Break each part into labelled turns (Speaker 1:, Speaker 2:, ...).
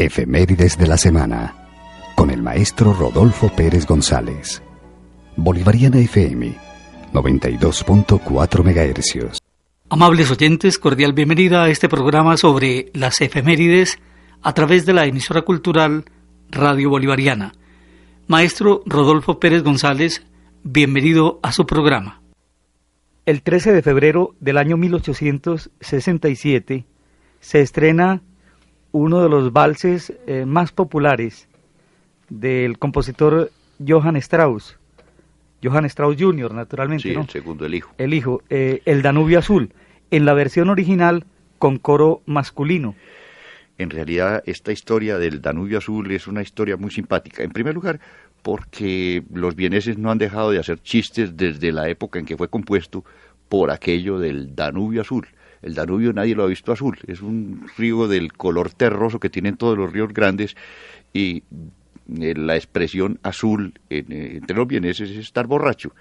Speaker 1: Efemérides de la semana, con el maestro Rodolfo Pérez González. Bolivariana FM, 92.4 MHz.
Speaker 2: Amables oyentes, cordial bienvenida a este programa sobre las efemérides a través de la emisora cultural Radio Bolivariana. Maestro Rodolfo Pérez González, bienvenido a su programa. El 13 de febrero del año 1867 se estrena uno de los valses más populares del compositor Johann Strauss Jr., naturalmente,
Speaker 3: sí,
Speaker 2: ¿no?
Speaker 3: El segundo, el hijo.
Speaker 2: El hijo, el Danubio Azul, en la versión original con coro masculino.
Speaker 3: En realidad, esta historia del Danubio Azul es una historia muy simpática. En primer lugar, porque los vieneses no han dejado de hacer chistes desde la época en que fue compuesto por aquello del Danubio Azul. El Danubio nadie lo ha visto azul, es un río del color terroso que tienen todos los ríos grandes, y la expresión azul entre los vieneses es estar borracho.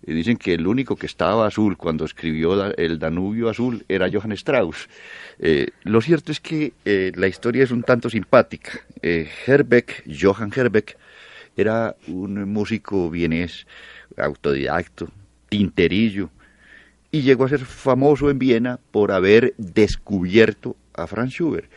Speaker 3: Dicen que el único que estaba azul cuando escribió el Danubio Azul era Johann Strauss. Lo cierto es que la historia es un tanto simpática. Johann Herbeck, era un músico vienés, autodidacto, tinterillo, y llegó a ser famoso en Viena por haber descubierto a Franz Schubert.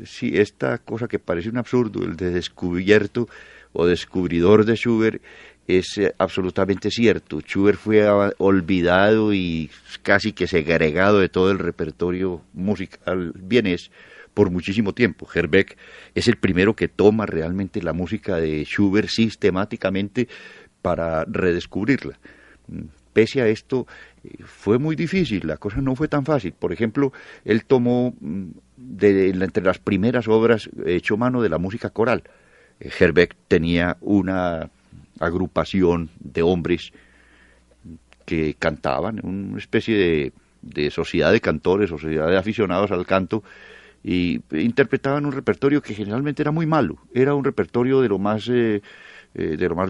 Speaker 3: Sí, esta cosa que parece un absurdo, el de descubierto o descubridor de Schubert, es absolutamente cierto. Schubert fue olvidado y casi que segregado de todo el repertorio musical vienés por muchísimo tiempo. Herbeck es el primero que toma realmente la música de Schubert sistemáticamente para redescubrirla. Pese a esto, fue muy difícil, la cosa no fue tan fácil. Por ejemplo, él tomó entre las primeras obras, echó mano de la música coral. Herbeck tenía una agrupación de hombres que cantaban, una especie de sociedad de cantores, sociedad de aficionados al canto, y interpretaban un repertorio que generalmente era muy malo. Era un repertorio de lo más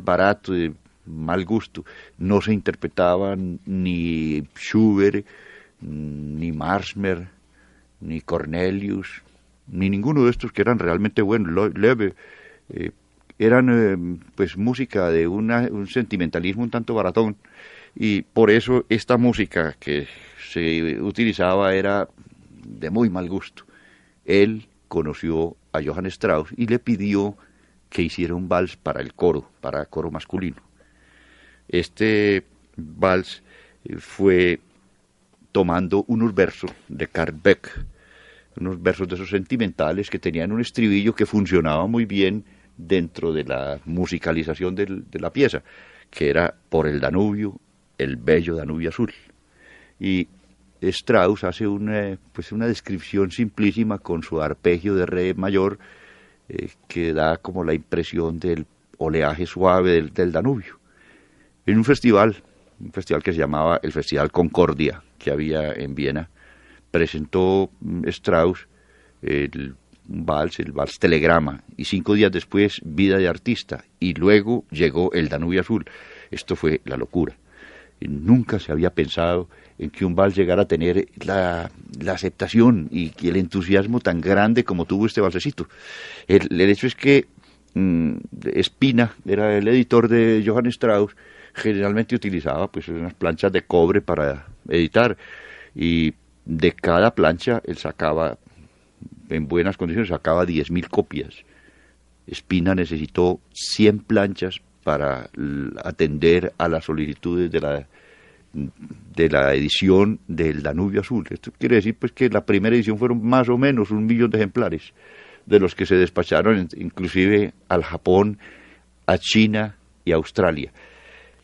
Speaker 3: barato, de mal gusto. No se interpretaban ni Schubert, ni Marsmer, ni Cornelius, ni ninguno de estos que eran realmente buenos. Loewe, eran pues música de un sentimentalismo un tanto baratón, y por eso esta música que se utilizaba era de muy mal gusto. Él conoció a Johann Strauss y le pidió que hiciera un vals para el coro, para coro masculino. Este vals fue tomando unos versos de Karl Beck, unos versos de esos sentimentales que tenían un estribillo que funcionaba muy bien dentro de la musicalización de la pieza, que era por el Danubio, el bello Danubio Azul. Y Strauss hace una descripción simplísima con su arpegio de re mayor, que da como la impresión del oleaje suave del Danubio. En un festival que se llamaba el Festival Concordia, que había en Viena, presentó Strauss el vals Telegrama, y 5 días después Vida de Artista, y luego llegó el Danubio Azul. Esto fue la locura. Nunca se había pensado en que un vals llegara a tener la aceptación y el entusiasmo tan grande como tuvo este valsecito. El hecho es que Spina era el editor de Johann Strauss. Generalmente utilizaba pues unas planchas de cobre para editar, y de cada plancha él sacaba, en buenas condiciones, sacaba 10.000 copias. Spina necesitó 100 planchas para atender a las solicitudes de la edición del Danubio Azul. Esto quiere decir pues que la primera edición fueron más o menos 1 millón de ejemplares, de los que se despacharon inclusive al Japón, a China y a Australia.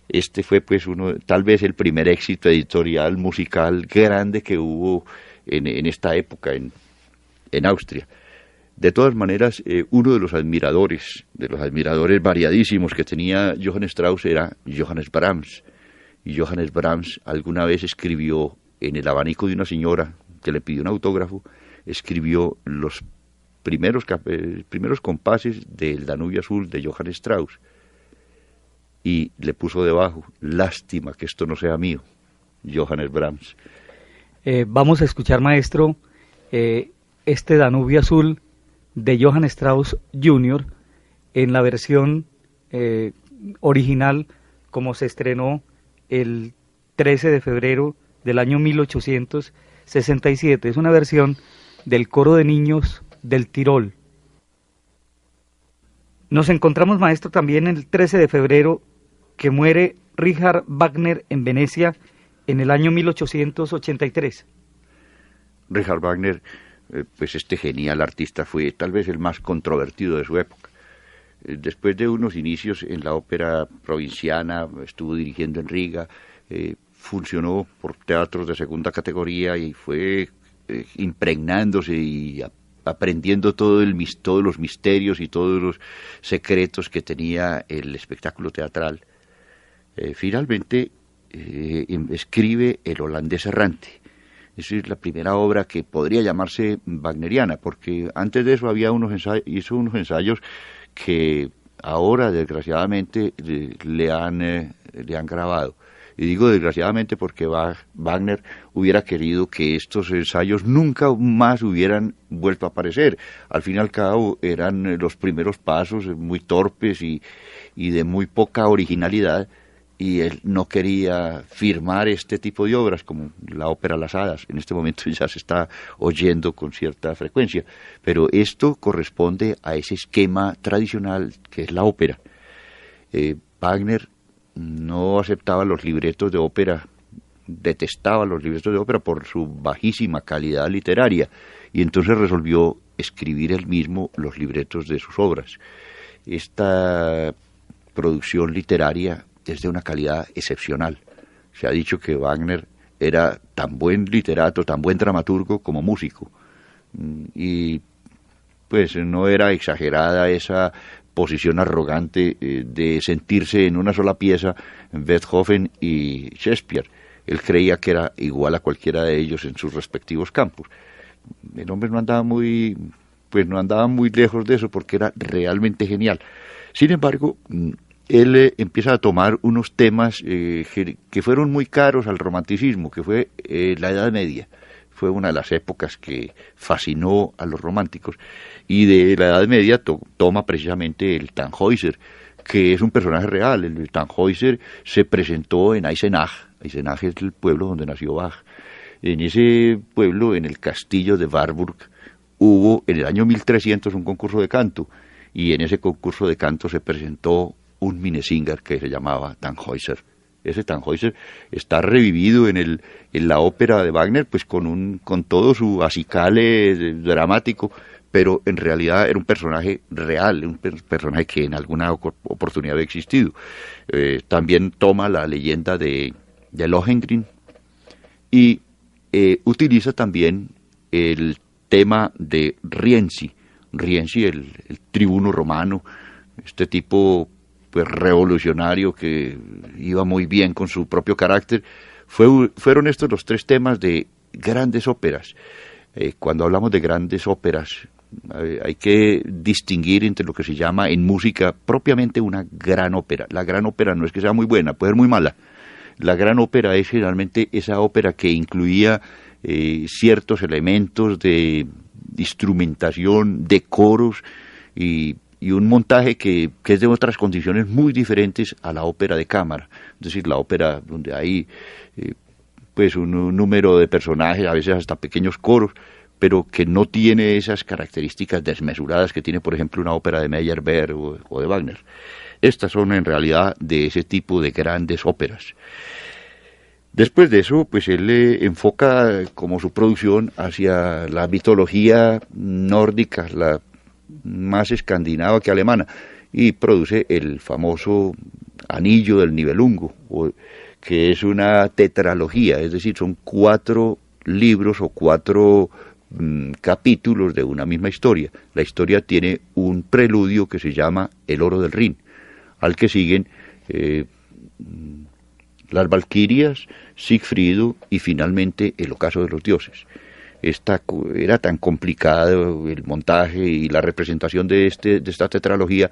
Speaker 3: Este fue pues tal vez el primer éxito editorial musical grande que hubo en esta época en Austria. De todas maneras, uno de los admiradores variadísimos que tenía Johann Strauss era Johannes Brahms. Y Johannes Brahms alguna vez escribió en el abanico de una señora que le pidió un autógrafo, escribió los primeros compases del Danubio Azul de Johann Strauss, y le puso debajo: lástima que esto no sea mío, Johannes Brahms.
Speaker 2: Vamos a escuchar, maestro, este Danubio Azul de Johann Strauss Jr. en la versión original como se estrenó el 13 de febrero del año 1867. Es una versión del coro de niños del Tirol. Nos encontramos, maestro, también el 13 de febrero que muere Richard Wagner en Venecia en el año 1883.
Speaker 3: Richard Wagner, pues este genial artista fue tal vez el más controvertido de su época. Después de unos inicios en la ópera provinciana, estuvo dirigiendo en Riga, funcionó por teatros de segunda categoría y fue impregnándose y aprendiendo todos los misterios y todos los secretos que tenía el espectáculo teatral. Finalmente escribe El holandés errante. Esa es la primera obra que podría llamarse wagneriana, porque antes de eso hizo unos ensayos que ahora desgraciadamente le han grabado. Y digo desgraciadamente porque Wagner hubiera querido que estos ensayos nunca más hubieran vuelto a aparecer. Al fin y al cabo eran los primeros pasos muy torpes y de muy poca originalidad, y él no quería firmar este tipo de obras como la ópera Las Hadas. En este momento ya se está oyendo con cierta frecuencia, pero esto corresponde a ese esquema tradicional que es la ópera. Wagner no aceptaba los libretos de ópera, detestaba los libretos de ópera por su bajísima calidad literaria, y entonces resolvió escribir él mismo los libretos de sus obras. Esta producción literaria es de una calidad excepcional. Se ha dicho que Wagner era tan buen literato, tan buen dramaturgo como músico, y pues no era exagerada esa posición arrogante de sentirse en una sola pieza Beethoven y Shakespeare. Él creía que era igual a cualquiera de ellos en sus respectivos campos. El hombre no andaba muy lejos de eso, porque era realmente genial. Sin embargo, él empieza a tomar unos temas que fueron muy caros al romanticismo, que fue la Edad Media. Fue una de las épocas que fascinó a los románticos, y de la Edad Media toma precisamente el Tannhäuser, que es un personaje real. El Tannhäuser se presentó en Eisenach. Eisenach es el pueblo donde nació Bach. En ese pueblo, en el castillo de Warburg, hubo en el año 1300 un concurso de canto, y en ese concurso de canto se presentó un Minnesänger que se llamaba Tannhäuser. Ese Tannhäuser está revivido en la ópera de Wagner, pues con todo su acicale dramático, pero en realidad era un personaje real, un personaje que en alguna oportunidad había existido. También toma la leyenda de Lohengrin y utiliza también el tema de Rienzi, el tribuno romano, este tipo pues revolucionario que iba muy bien con su propio carácter. Fueron estos los tres temas de grandes óperas. Cuando hablamos de grandes óperas, hay que distinguir entre lo que se llama en música propiamente una gran ópera. La gran ópera no es que sea muy buena, puede ser muy mala. La gran ópera es generalmente esa ópera que incluía ciertos elementos de instrumentación, de coros y un montaje que es de otras condiciones muy diferentes a la ópera de cámara. Es decir, la ópera donde hay pues un número de personajes, a veces hasta pequeños coros, pero que no tiene esas características desmesuradas que tiene, por ejemplo, una ópera de Meyerbeer o de Wagner. Estas son en realidad de ese tipo de grandes óperas. Después de eso, pues él enfoca como su producción hacia la mitología nórdica, la más escandinava que alemana, y produce el famoso Anillo del Nibelungo, que es una tetralogía, es decir, son 4 libros o 4 capítulos de una misma historia. La historia tiene un preludio que se llama El Oro del Rin, al que siguen las Valquirias, Sigfrido y finalmente El Ocaso de los Dioses. Era tan complicado el montaje y la representación de esta tetralogía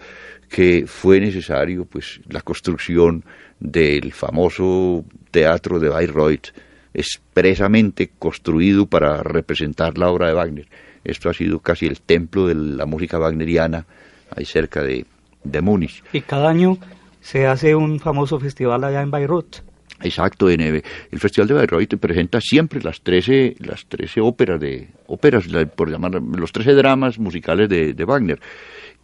Speaker 3: que fue necesario pues la construcción del famoso teatro de Bayreuth, expresamente construido para representar la obra de Wagner. Esto ha sido casi el templo de la música wagneriana, ahí cerca de Múnich.
Speaker 2: Y cada año se hace un famoso festival allá en Bayreuth.
Speaker 3: Exacto, el Festival de Bayreuth presenta siempre las 13 óperas, por llamar, los 13 dramas musicales de Wagner.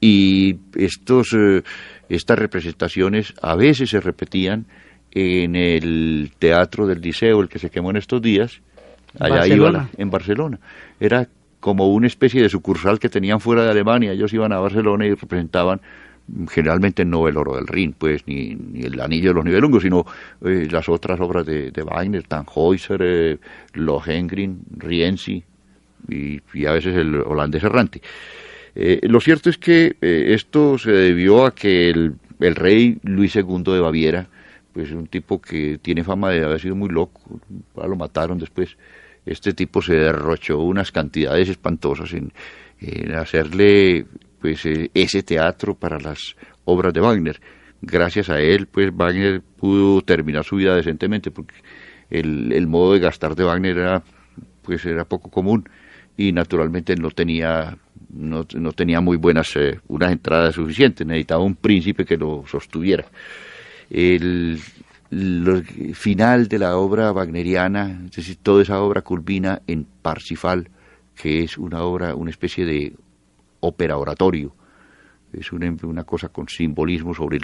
Speaker 3: Y estas representaciones a veces se repetían en el Teatro del Liceo, el que se quemó en estos días, allá iba en Barcelona. Era como una especie de sucursal que tenían fuera de Alemania. Ellos iban a Barcelona y representaban generalmente no el Oro del Rin, pues, ni el Anillo de los Nibelungos, sino las otras obras de Wagner, Tannhäuser, Lohengrin, Rienzi y a veces el Holandés Errante. Lo cierto es que esto se debió a que el rey Luis II de Baviera, pues un tipo que tiene fama de haber sido muy loco, lo mataron después. Este tipo se derrochó unas cantidades espantosas en hacerle pues ese teatro para las obras de Wagner. Gracias a él, pues Wagner pudo terminar su vida decentemente, porque el modo de gastar de Wagner era poco común y naturalmente no tenía muy buenas unas entradas suficientes. Necesitaba un príncipe que lo sostuviera. El final de la obra wagneriana, es decir, toda esa obra culmina en Parsifal, que es una especie de ópera oratorio. Es una cosa con simbolismo sobre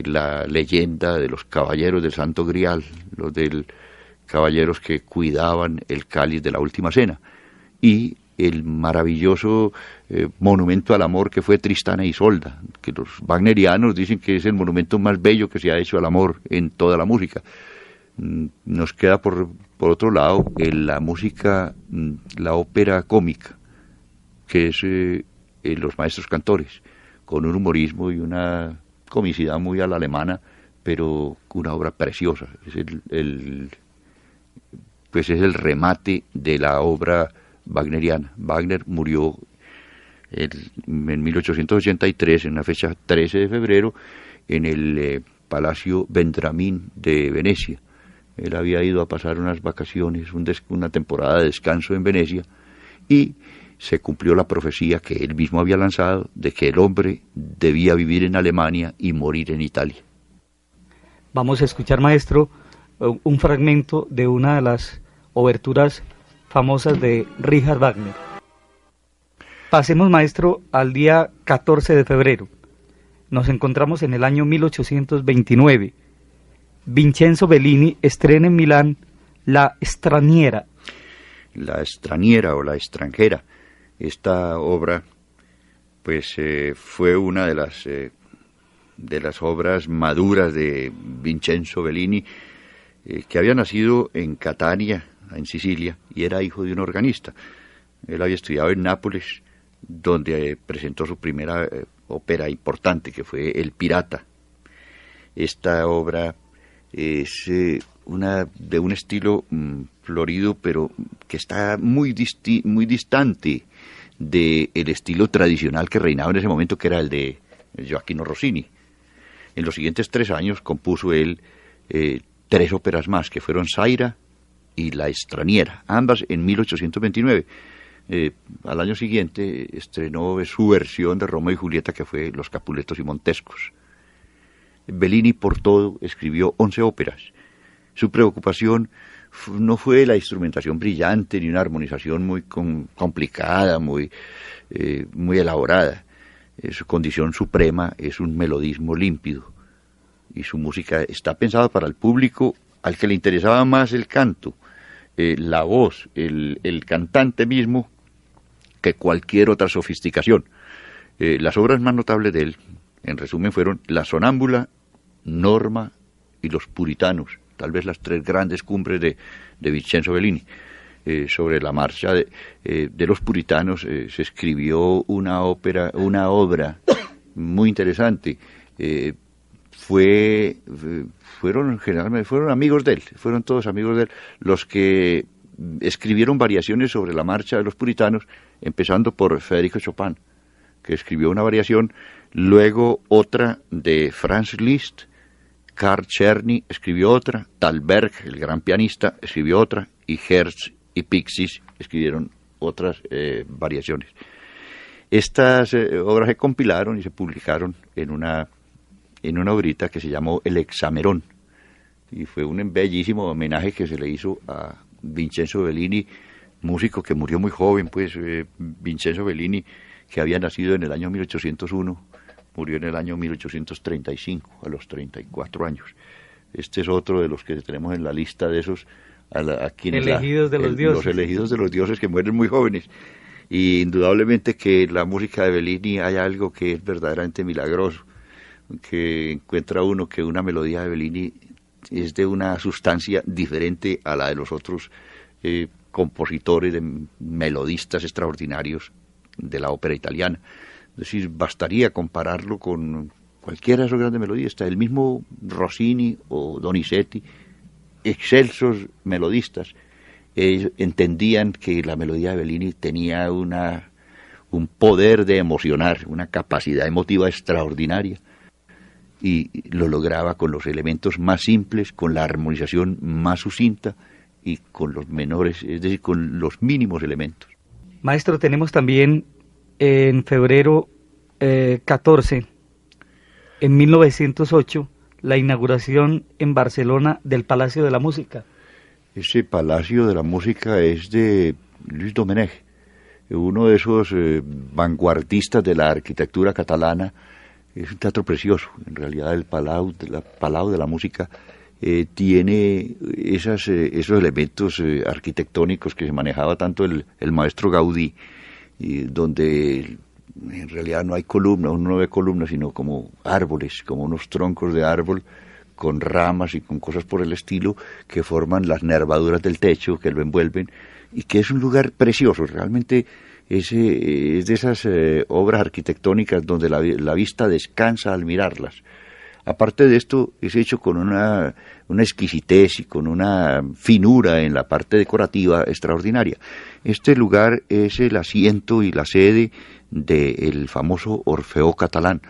Speaker 3: la leyenda de los caballeros del Santo Grial, los caballeros que cuidaban el cáliz de la última cena, y el maravilloso monumento al amor que fue Tristán e Isolda, que los wagnerianos dicen que es el monumento más bello que se ha hecho al amor en toda la música. Nos queda por otro lado la música, la ópera cómica, que es Los Maestros Cantores, con un humorismo y una comicidad muy a la alemana, pero una obra preciosa. Es el remate de la obra wagneriana. Wagner murió en 1883, en la fecha 13 de febrero, en el Palacio Vendramin de Venecia. Él había ido a pasar unas vacaciones, una temporada de descanso en Venecia, y se cumplió la profecía que él mismo había lanzado de que el hombre debía vivir en Alemania y morir en Italia.
Speaker 2: Vamos a escuchar, maestro, un fragmento de una de las oberturas famosas de Richard Wagner. Pasemos, maestro, al día 14 de febrero. Nos encontramos en el año 1829. Vincenzo Bellini estrena en Milán La Straniera.
Speaker 3: La Straniera o La Extranjera. Esta obra, pues, fue una de las obras maduras de Vincenzo Bellini, que había nacido en Catania, en Sicilia, y era hijo de un organista. Él había estudiado en Nápoles, donde presentó su primera ópera importante, que fue El Pirata. Esta obra es de un estilo florido, pero que está muy distante del estilo tradicional que reinaba en ese momento, que era el de Gioachino Rossini. En los siguientes 3 años compuso él 3 óperas más, que fueron Zaira y La Straniera, ambas en 1829. Al año siguiente estrenó su versión de Romeo y Julieta, que fue Los Capuletos y Montescos. Bellini, por todo, escribió 11 óperas. Su preocupación no fue la instrumentación brillante ni una armonización muy complicada, muy elaborada. Su condición suprema es un melodismo límpido, y su música está pensada para el público al que le interesaba más el canto, la voz, el cantante mismo, que cualquier otra sofisticación. Las obras más notables de él, en resumen, fueron La Sonámbula, Norma y Los Puritanos, tal vez las 3 grandes cumbres de Vincenzo Bellini. Sobre la marcha de Los Puritanos se escribió una obra muy interesante. Fueron amigos de él, fueron todos amigos de él los que escribieron variaciones sobre la marcha de los puritanos, empezando por Federico Chopin, que escribió una variación, luego otra de Franz Liszt, Karl Czerny escribió otra, Thalberg, el gran pianista, escribió otra, y Herz y Pixis escribieron otras variaciones. Estas obras se compilaron y se publicaron en una obrita que se llamó El Hexamerón, y fue un bellísimo homenaje que se le hizo a Vincenzo Bellini, músico que murió muy joven, pues Vincenzo Bellini, que había nacido en el año 1801, murió en el año 1835, a los 34 años. Este es otro de los que tenemos en la lista de esos a quienes
Speaker 2: elegidos de los dioses.
Speaker 3: Los elegidos de los dioses que mueren muy jóvenes. Y indudablemente que en la música de Bellini hay algo que es verdaderamente milagroso, que encuentra uno que una melodía de Bellini es de una sustancia diferente a la de los otros compositores, de melodistas extraordinarios de la ópera italiana. Es decir, bastaría compararlo con cualquiera de esos grandes melodistas, el mismo Rossini o Donizetti, excelsos melodistas. Ellos entendían que la melodía de Bellini tenía un poder de emocionar, una capacidad emotiva extraordinaria, y lo lograba con los elementos más simples, con la armonización más sucinta y con los menores, es decir, con los mínimos elementos.
Speaker 2: Maestro, tenemos también en febrero 14, en 1908, la inauguración en Barcelona del Palacio de la Música.
Speaker 3: Ese Palacio de la Música es de Luis Domenech, uno de esos vanguardistas de la arquitectura catalana. Es un teatro precioso. En realidad el Palau de la Música tiene esos elementos arquitectónicos que se manejaba tanto el maestro Gaudí, y donde en realidad no hay columnas, uno no ve columnas, sino como árboles, como unos troncos de árbol con ramas y con cosas por el estilo que forman las nervaduras del techo que lo envuelven, y que es un lugar precioso. Realmente es de esas obras arquitectónicas donde la vista descansa al mirarlas. Aparte de esto, es hecho con una exquisitez y con una finura en la parte decorativa extraordinaria. Este lugar es el asiento y la sede del famoso Orfeó Catalán,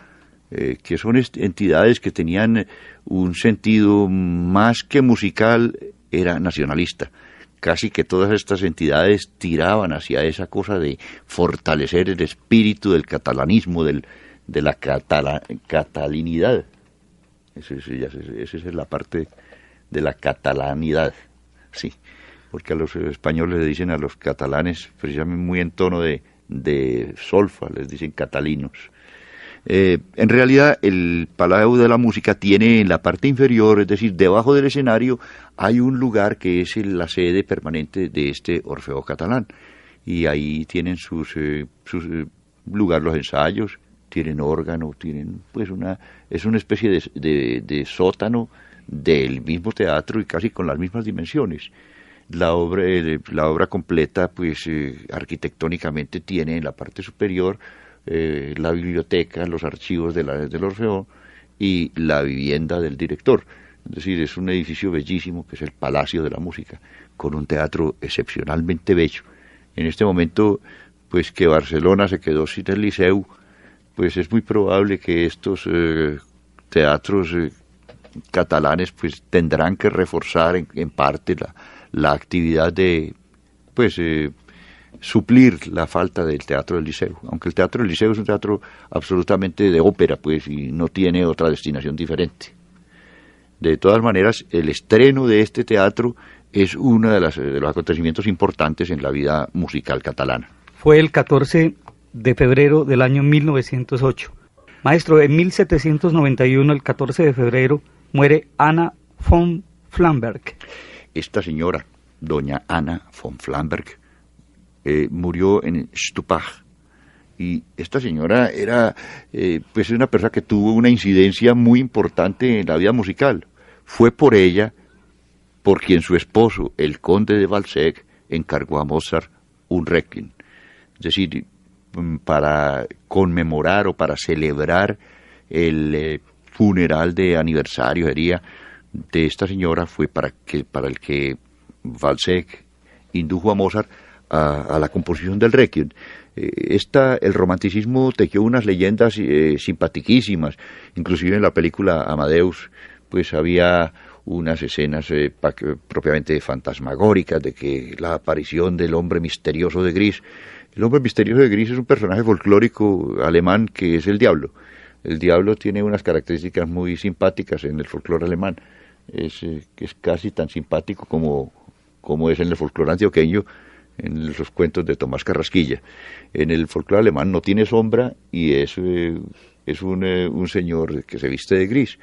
Speaker 3: que son entidades que tenían un sentido más que musical, era nacionalista. Casi que todas estas entidades tiraban hacia esa cosa de fortalecer el espíritu del catalanismo, de la catalinidad. Esa es la parte de la catalanidad, sí, porque a los españoles le dicen a los catalanes, precisamente muy en tono de solfa, les dicen catalinos. En realidad el Palau de la Música tiene en la parte inferior, es decir, debajo del escenario, hay un lugar que es la sede permanente de este Orfeó Catalán, y ahí tienen sus lugar los ensayos, tienen órgano, tienen pues es una especie de sótano del mismo teatro y casi con las mismas dimensiones. La obra completa, pues arquitectónicamente tiene en la parte superior la biblioteca, los archivos del Orfeón y la vivienda del director. Es decir, es un edificio bellísimo que es el Palacio de la Música, con un teatro excepcionalmente bello. En este momento, pues que Barcelona se quedó sin el Liceu, pues es muy probable que estos teatros catalanes pues tendrán que reforzar en parte la actividad de suplir la falta del Teatro del Liceu, aunque el Teatro del Liceu es un teatro absolutamente de ópera, pues, y no tiene otra destinación diferente. De todas maneras, el estreno de este teatro es uno de los acontecimientos importantes en la vida musical catalana.
Speaker 2: Fue el 14 de febrero del año 1908. Maestro, en 1791, el 14 de febrero, muere Anna von Flamberg.
Speaker 3: Esta señora, doña Anna von Flamberg, murió en Stupach, y esta señora era pues una persona que tuvo una incidencia muy importante en la vida musical. Fue por ella por quien su esposo, el conde de Balzac, encargó a Mozart un requiem. Es decir, para conmemorar o para celebrar el funeral de aniversario de esta señora, fue para el que Balzac indujo a Mozart a la composición del requiem. El romanticismo tejió unas leyendas simpaticísimas, inclusive en la película Amadeus, pues había unas escenas propiamente fantasmagóricas de que la aparición del hombre misterioso de gris. El hombre misterioso de gris es un personaje folclórico alemán que es el diablo. El diablo tiene unas características muy simpáticas en el folclore alemán. Es casi tan simpático como es en el folclore antioqueño, en los cuentos de Tomás Carrasquilla. En el folclore alemán no tiene sombra y es un señor que se viste de gris.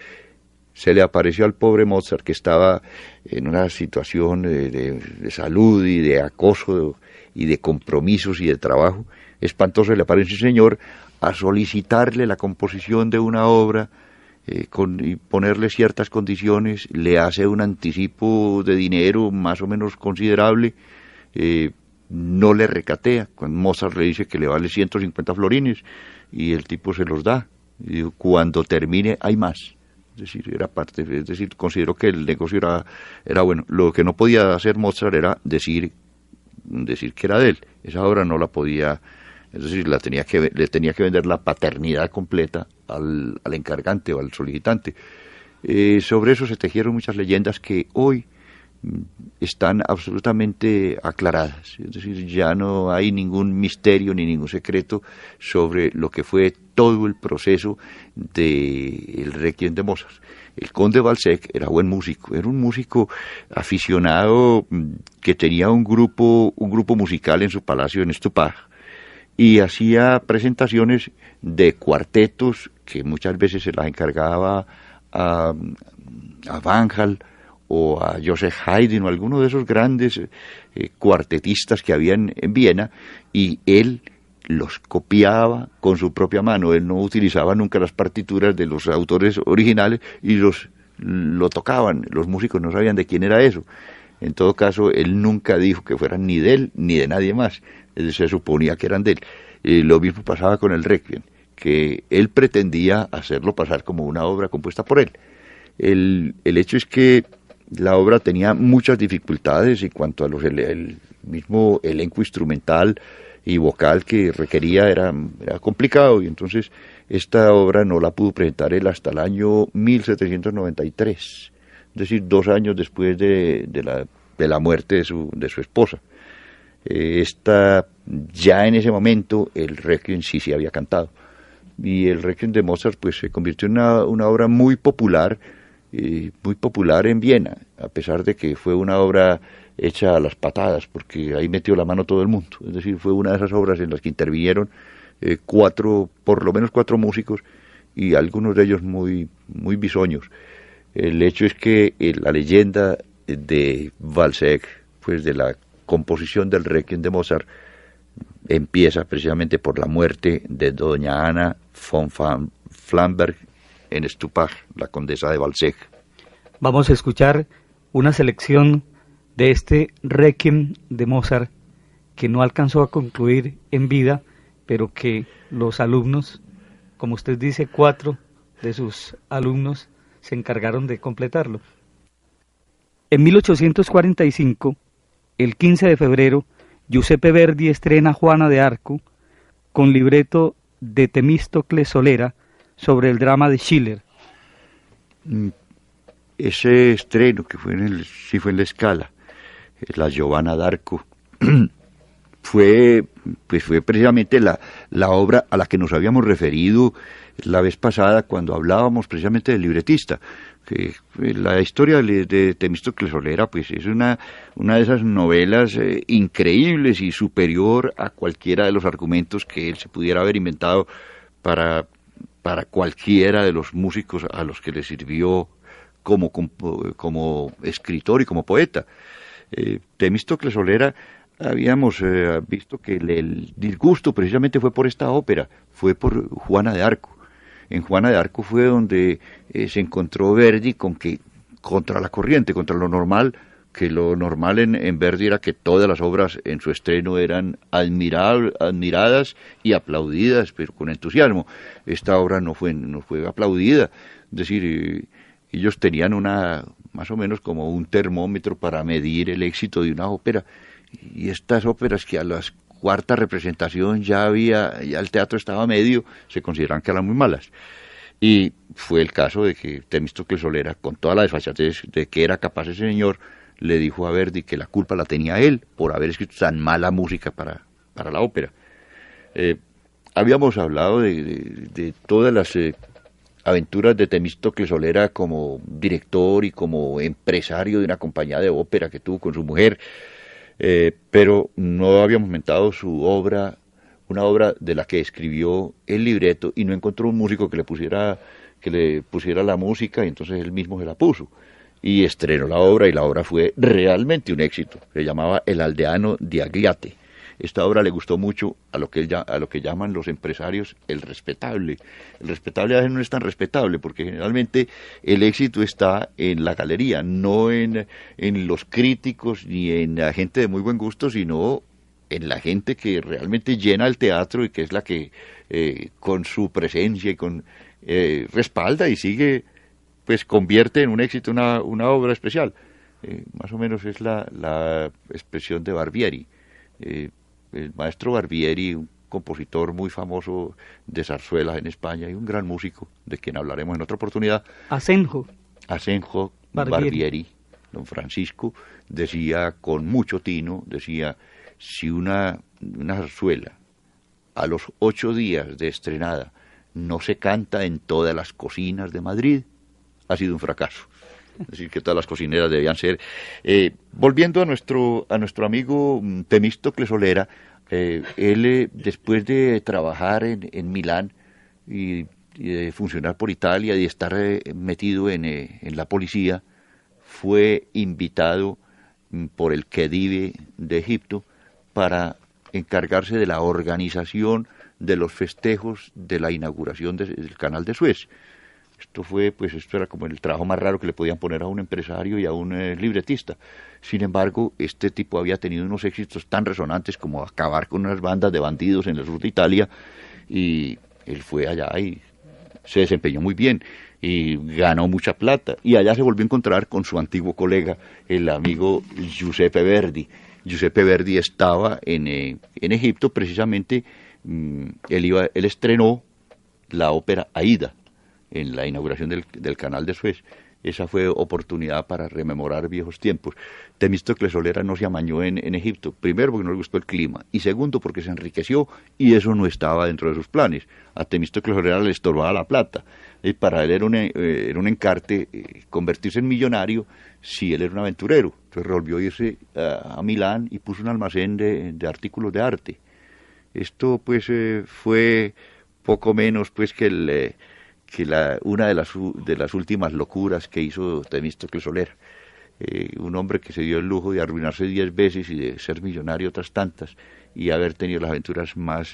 Speaker 3: Se le apareció al pobre Mozart, que estaba en una situación de salud y de acoso y de compromisos y de trabajo espantoso. Le aparece un señor a solicitarle la composición de una obra y ponerle ciertas condiciones. Le hace un anticipo de dinero más o menos considerable, no le recatea. Cuando Mozart le dice que le vale 150 florines y el tipo se los da. Y cuando termine hay más. Es decir, consideró que el negocio era bueno. Lo que no podía hacer Mozart era decir que era de él. Esa obra no la podía, es decir, le tenía que vender la paternidad completa al encargante o al solicitante. Sobre eso se tejieron muchas leyendas que hoy están absolutamente aclaradas. Es decir, ya no hay ningún misterio ni ningún secreto sobre lo que fue todo el proceso del Requiem de Mozart. El conde Balzac era buen músico, era un músico aficionado que tenía un grupo musical en su palacio en Stupach y hacía presentaciones de cuartetos que muchas veces se las encargaba a Van Hal o a Joseph Haydn o alguno de esos grandes cuartetistas que habían en Viena, y él los copiaba con su propia mano. Él no utilizaba nunca las partituras de los autores originales y lo tocaban. Los músicos no sabían de quién era eso. En todo caso, él nunca dijo que fueran ni de él ni de nadie más. Se suponía que eran de él. Lo mismo pasaba con el Requiem, que él pretendía hacerlo pasar como una obra compuesta por él. El hecho es que la obra tenía muchas dificultades en cuanto a el mismo elenco instrumental y vocal que requería era complicado, y entonces esta obra no la pudo presentar él hasta el año 1793, es decir, 2 años después de la muerte de su esposa. Ya en ese momento el Requiem sí se había cantado, y el Requiem de Mozart pues se convirtió en una obra muy popular en Viena, a pesar de que fue una obra hecha a las patadas, porque ahí metió la mano todo el mundo. Es decir, fue una de esas obras en las que intervinieron por lo menos cuatro músicos, y algunos de ellos muy, muy bisoños. El hecho es que la leyenda de Balzac, pues de la composición del Requiem de Mozart, empieza precisamente por la muerte de doña Ana von Flamberg en Stupach, la condesa de Balzac.
Speaker 2: Vamos a escuchar una selección de este Requiem de Mozart, que no alcanzó a concluir en vida, pero que los alumnos, como usted dice, 4 de sus alumnos se encargaron de completarlo. En 1845, el 15 de febrero, Giuseppe Verdi estrena Juana de Arco con libreto de Temístocles Solera sobre el drama de Schiller.
Speaker 3: Ese estreno que fue en la Scala, la Giovanna d'Arco, fue precisamente la obra a la que nos habíamos referido la vez pasada cuando hablábamos precisamente del libretista. Que la historia de Temístocles Solera pues es una de esas novelas increíbles y superior a cualquiera de los argumentos que él se pudiera haber inventado para cualquiera de los músicos a los que le sirvió como escritor y como poeta. Temístocles Solera, habíamos visto que el disgusto precisamente fue por esta ópera, fue por Juana de Arco. En Juana de Arco fue donde se encontró Verdi contra la corriente, contra lo normal, que lo normal en Verdi era que todas las obras en su estreno eran admiradas y aplaudidas, pero con entusiasmo. Esta obra no fue aplaudida, es decir, ellos tenían más o menos como un termómetro para medir el éxito de una ópera, y estas óperas que a la cuarta representación ya el teatro estaba medio, se consideran que eran muy malas. Y fue el caso de que Temístocles Solera, con toda la desfachatez de que era capaz ese señor, le dijo a Verdi que la culpa la tenía él por haber escrito tan mala música para la ópera. Habíamos hablado de todas las aventuras de Temístocles Solera como director y como empresario de una compañía de ópera que tuvo con su mujer, pero no habíamos comentado su obra, una obra de la que escribió el libreto y no encontró un músico que le pusiera la música, y entonces él mismo se la puso y estrenó la obra, y la obra fue realmente un éxito. Se llamaba El aldeano di Agliate. Esta obra le gustó mucho a lo que llaman los empresarios el respetable. El respetable a veces no es tan respetable, porque generalmente el éxito está en la galería, no en los críticos ni en la gente de muy buen gusto, sino en la gente que realmente llena el teatro y que es la que con su presencia y con respalda y sigue, pues convierte en un éxito una obra especial. Más o menos es la expresión de Barbieri. El maestro Barbieri, un compositor muy famoso de zarzuelas en España y un gran músico, de quien hablaremos en otra oportunidad.
Speaker 2: Asenjo
Speaker 3: Barbieri, don Francisco, decía con mucho tino, decía, si una zarzuela a los 8 días de estrenada no se canta en todas las cocinas de Madrid, ha sido un fracaso. Es decir, que todas las cocineras debían ser. Volviendo a nuestro amigo Temístocles Solera, él después de trabajar en Milán y de funcionar por Italia y de estar metido en la policía, fue invitado por el Khedive de Egipto para encargarse de la organización de los festejos de la inauguración del Canal de Suez. Esto era como el trabajo más raro que le podían poner a un empresario y a un libretista. Sin embargo, este tipo había tenido unos éxitos tan resonantes como acabar con unas bandas de bandidos en el sur de Italia, y él fue allá y se desempeñó muy bien y ganó mucha plata, y allá se volvió a encontrar con su antiguo colega, el amigo Giuseppe Verdi. Giuseppe Verdi estaba en Egipto precisamente. Él estrenó la ópera Aida en la inauguración del Canal de Suez. Esa fue oportunidad para rememorar viejos tiempos. Temístocles Solera no se amañó en Egipto, primero porque no le gustó el clima, y segundo porque se enriqueció, y eso no estaba dentro de sus planes. A Temístocles Solera le estorbaba la plata, y para él era un encarte convertirse en millonario si él era un aventurero. Entonces resolvió irse a Milán y puso un almacén de artículos de arte. Esto fue poco menos que una de las últimas locuras que hizo Temístocles Solera. Un hombre que se dio el lujo de arruinarse 10 veces y de ser millonario otras tantas, y haber tenido las aventuras más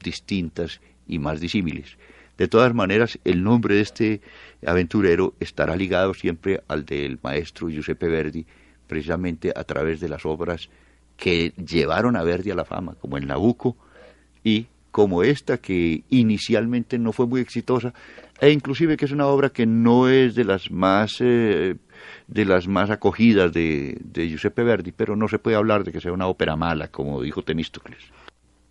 Speaker 3: distintas y más disímiles. De todas maneras, el nombre de este aventurero estará ligado siempre al del maestro Giuseppe Verdi, precisamente a través de las obras que llevaron a Verdi a la fama, como el Nabucco, y como esta, que inicialmente no fue muy exitosa, e inclusive que es una obra que no es de las más acogidas de Giuseppe Verdi, pero no se puede hablar de que sea una ópera mala, como dijo Temístocles.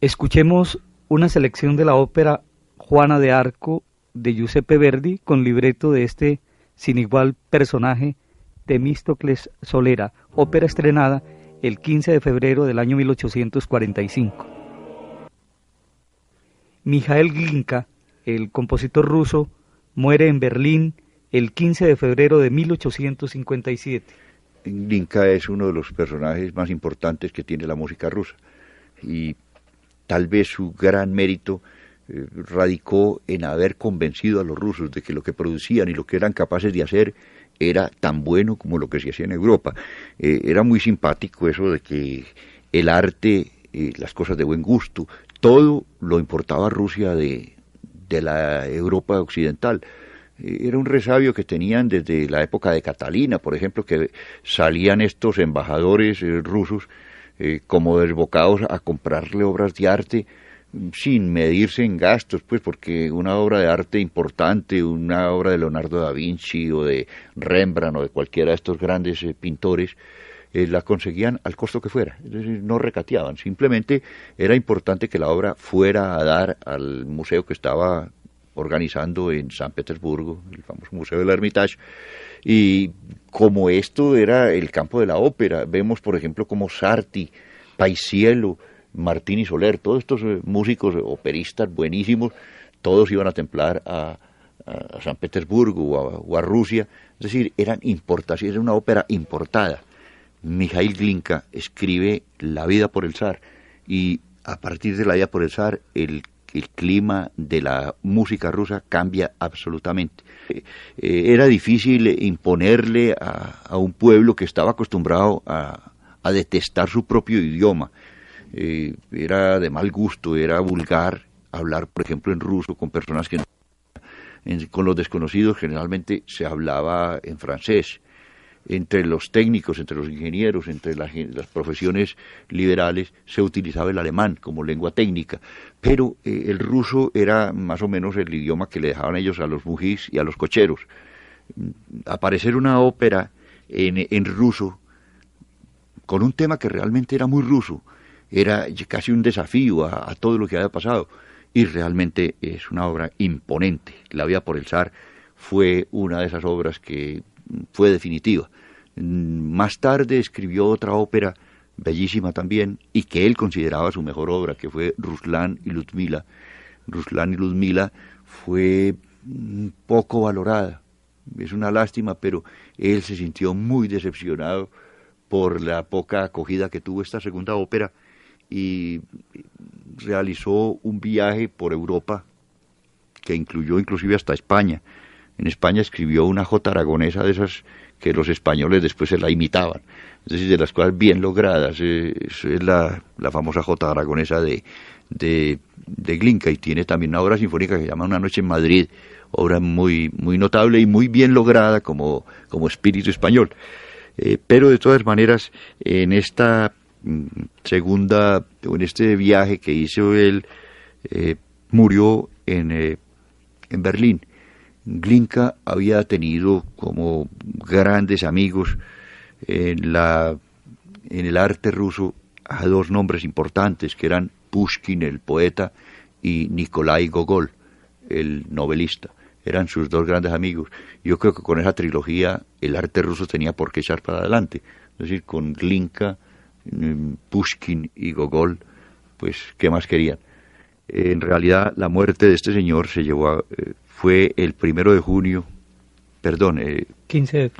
Speaker 2: Escuchemos una selección de la ópera Juana de Arco de Giuseppe Verdi, con libreto de este sin igual personaje, Temístocles Solera, ópera estrenada el 15 de febrero del año 1845. Mijael Glinka, el compositor ruso, muere en Berlín el 15 de febrero de 1857.
Speaker 3: Glinka es uno de los personajes más importantes que tiene la música rusa, y tal vez su gran mérito radicó en haber convencido a los rusos de que lo que producían y lo que eran capaces de hacer era tan bueno como lo que se hacía en Europa. Era muy simpático eso de que el arte, las cosas de buen gusto, todo lo importaba Rusia de la Europa occidental. Era un resabio que tenían desde la época de Catalina, por ejemplo, que salían estos embajadores rusos como desbocados a comprarle obras de arte sin medirse en gastos, pues, porque una obra de arte importante, una obra de Leonardo da Vinci o de Rembrandt o de cualquiera de estos grandes pintores, la conseguían al costo que fuera, es decir, no recateaban, simplemente era importante que la obra fuera a dar al museo que estaba organizando en San Petersburgo, el famoso Museo del Hermitage, y como esto era el campo de la ópera, vemos por ejemplo como Sarti, Paisiello, Martín Soler, todos estos músicos operistas buenísimos, todos iban a templar a San Petersburgo o a Rusia, es decir, eran importaciones, era una ópera importada. Mikhail Glinka escribe La vida por el zar, y a partir de La vida por el zar, el clima de la música rusa cambia absolutamente. Era difícil imponerle a un pueblo que estaba acostumbrado a detestar su propio idioma. Era de mal gusto, era vulgar hablar, por ejemplo, en ruso con personas que con los desconocidos generalmente se hablaba en francés. Entre los técnicos, entre los ingenieros, entre las profesiones liberales se utilizaba el alemán como lengua técnica, pero el ruso era más o menos el idioma que le dejaban ellos a los bujís y a los cocheros. Aparecer una ópera en ruso con un tema que realmente era muy ruso era casi un desafío a todo lo que había pasado, y realmente es una obra imponente. La vida por el zar fue una de esas obras que fue definitiva. Más tarde escribió otra ópera bellísima también, y que él consideraba su mejor obra, que fue Ruslan y Ludmila. Ruslan y Ludmila fue poco valorada. Es una lástima, pero él se sintió muy decepcionado por la poca acogida que tuvo esta segunda ópera, y realizó un viaje por Europa que incluyó inclusive hasta España. En España escribió una jota aragonesa de esas que los españoles después se la imitaban, es decir, de las cosas bien logradas. Es la famosa jota aragonesa de Glinka, y tiene también una obra sinfónica que se llama Una noche en Madrid, obra muy notable y muy bien lograda como espíritu español. Pero de todas maneras, en esta en este viaje que hizo él, murió en Berlín. Glinka había tenido como grandes amigos en el arte ruso a dos nombres importantes, que eran Pushkin, el poeta, y Nikolai Gogol, el novelista. Eran sus dos grandes amigos. Yo creo que con esa trilogía el arte ruso tenía por qué echar para adelante. Es decir, con Glinka, Pushkin y Gogol, pues, ¿qué más querían? En realidad, la muerte de este señor fue el 1 de junio, perdón, el 15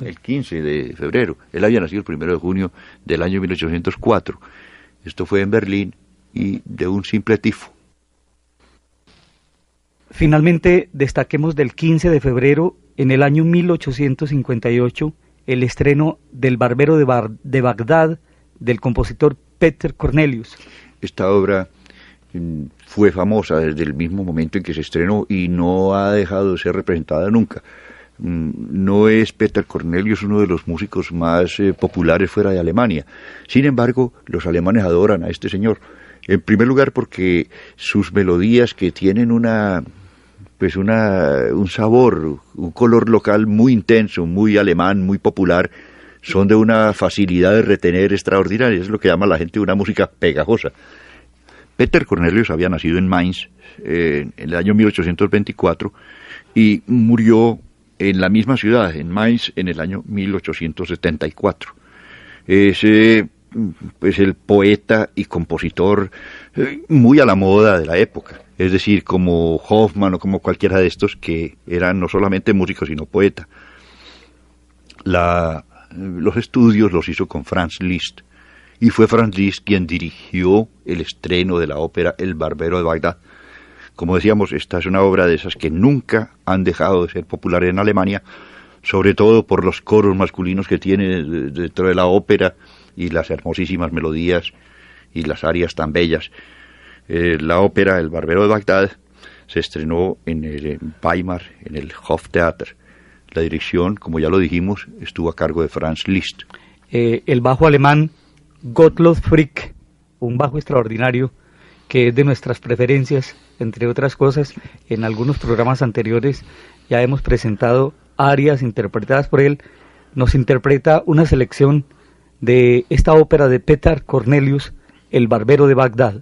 Speaker 3: de febrero. Él había nacido el 1 de junio del año 1804. Esto fue en Berlín, y de un simple tifo.
Speaker 2: Finalmente, destaquemos del 15 de febrero, en el año 1858, el estreno del Barbero de Bagdad, del compositor Peter Cornelius.
Speaker 3: Esta obra fue famosa desde el mismo momento en que se estrenó y no ha dejado de ser representada nunca. No es Peter Cornelius uno de los músicos más populares fuera de Alemania. Sin embargo, los alemanes adoran a este señor. En primer lugar porque sus melodías, que tienen un sabor, un color local muy intenso, muy alemán, muy popular, son de una facilidad de retener extraordinaria. Es lo que llama la gente una música pegajosa. Peter Cornelius había nacido en Mainz en el año 1824 y murió en la misma ciudad, en Mainz, en el año 1874. Es el poeta y compositor muy a la moda de la época, es decir, como Hoffmann o como cualquiera de estos que eran no solamente músicos sino poeta. Los estudios los hizo con Franz Liszt, y fue Franz Liszt quien dirigió el estreno de la ópera El Barbero de Bagdad. Como decíamos, esta es una obra de esas que nunca han dejado de ser populares en Alemania, sobre todo por los coros masculinos que tiene dentro de la ópera y las hermosísimas melodías y las arias tan bellas. La ópera El Barbero de Bagdad se estrenó en Weimar, en el Hoftheater. La dirección, como ya lo dijimos, estuvo a cargo de Franz Liszt.
Speaker 2: El bajo alemán Gottlob Frick, un bajo extraordinario que es de nuestras preferencias, entre otras cosas. En algunos programas anteriores ya hemos presentado arias interpretadas por él. Nos interpreta una selección de esta ópera de Peter Cornelius, El Barbero de Bagdad.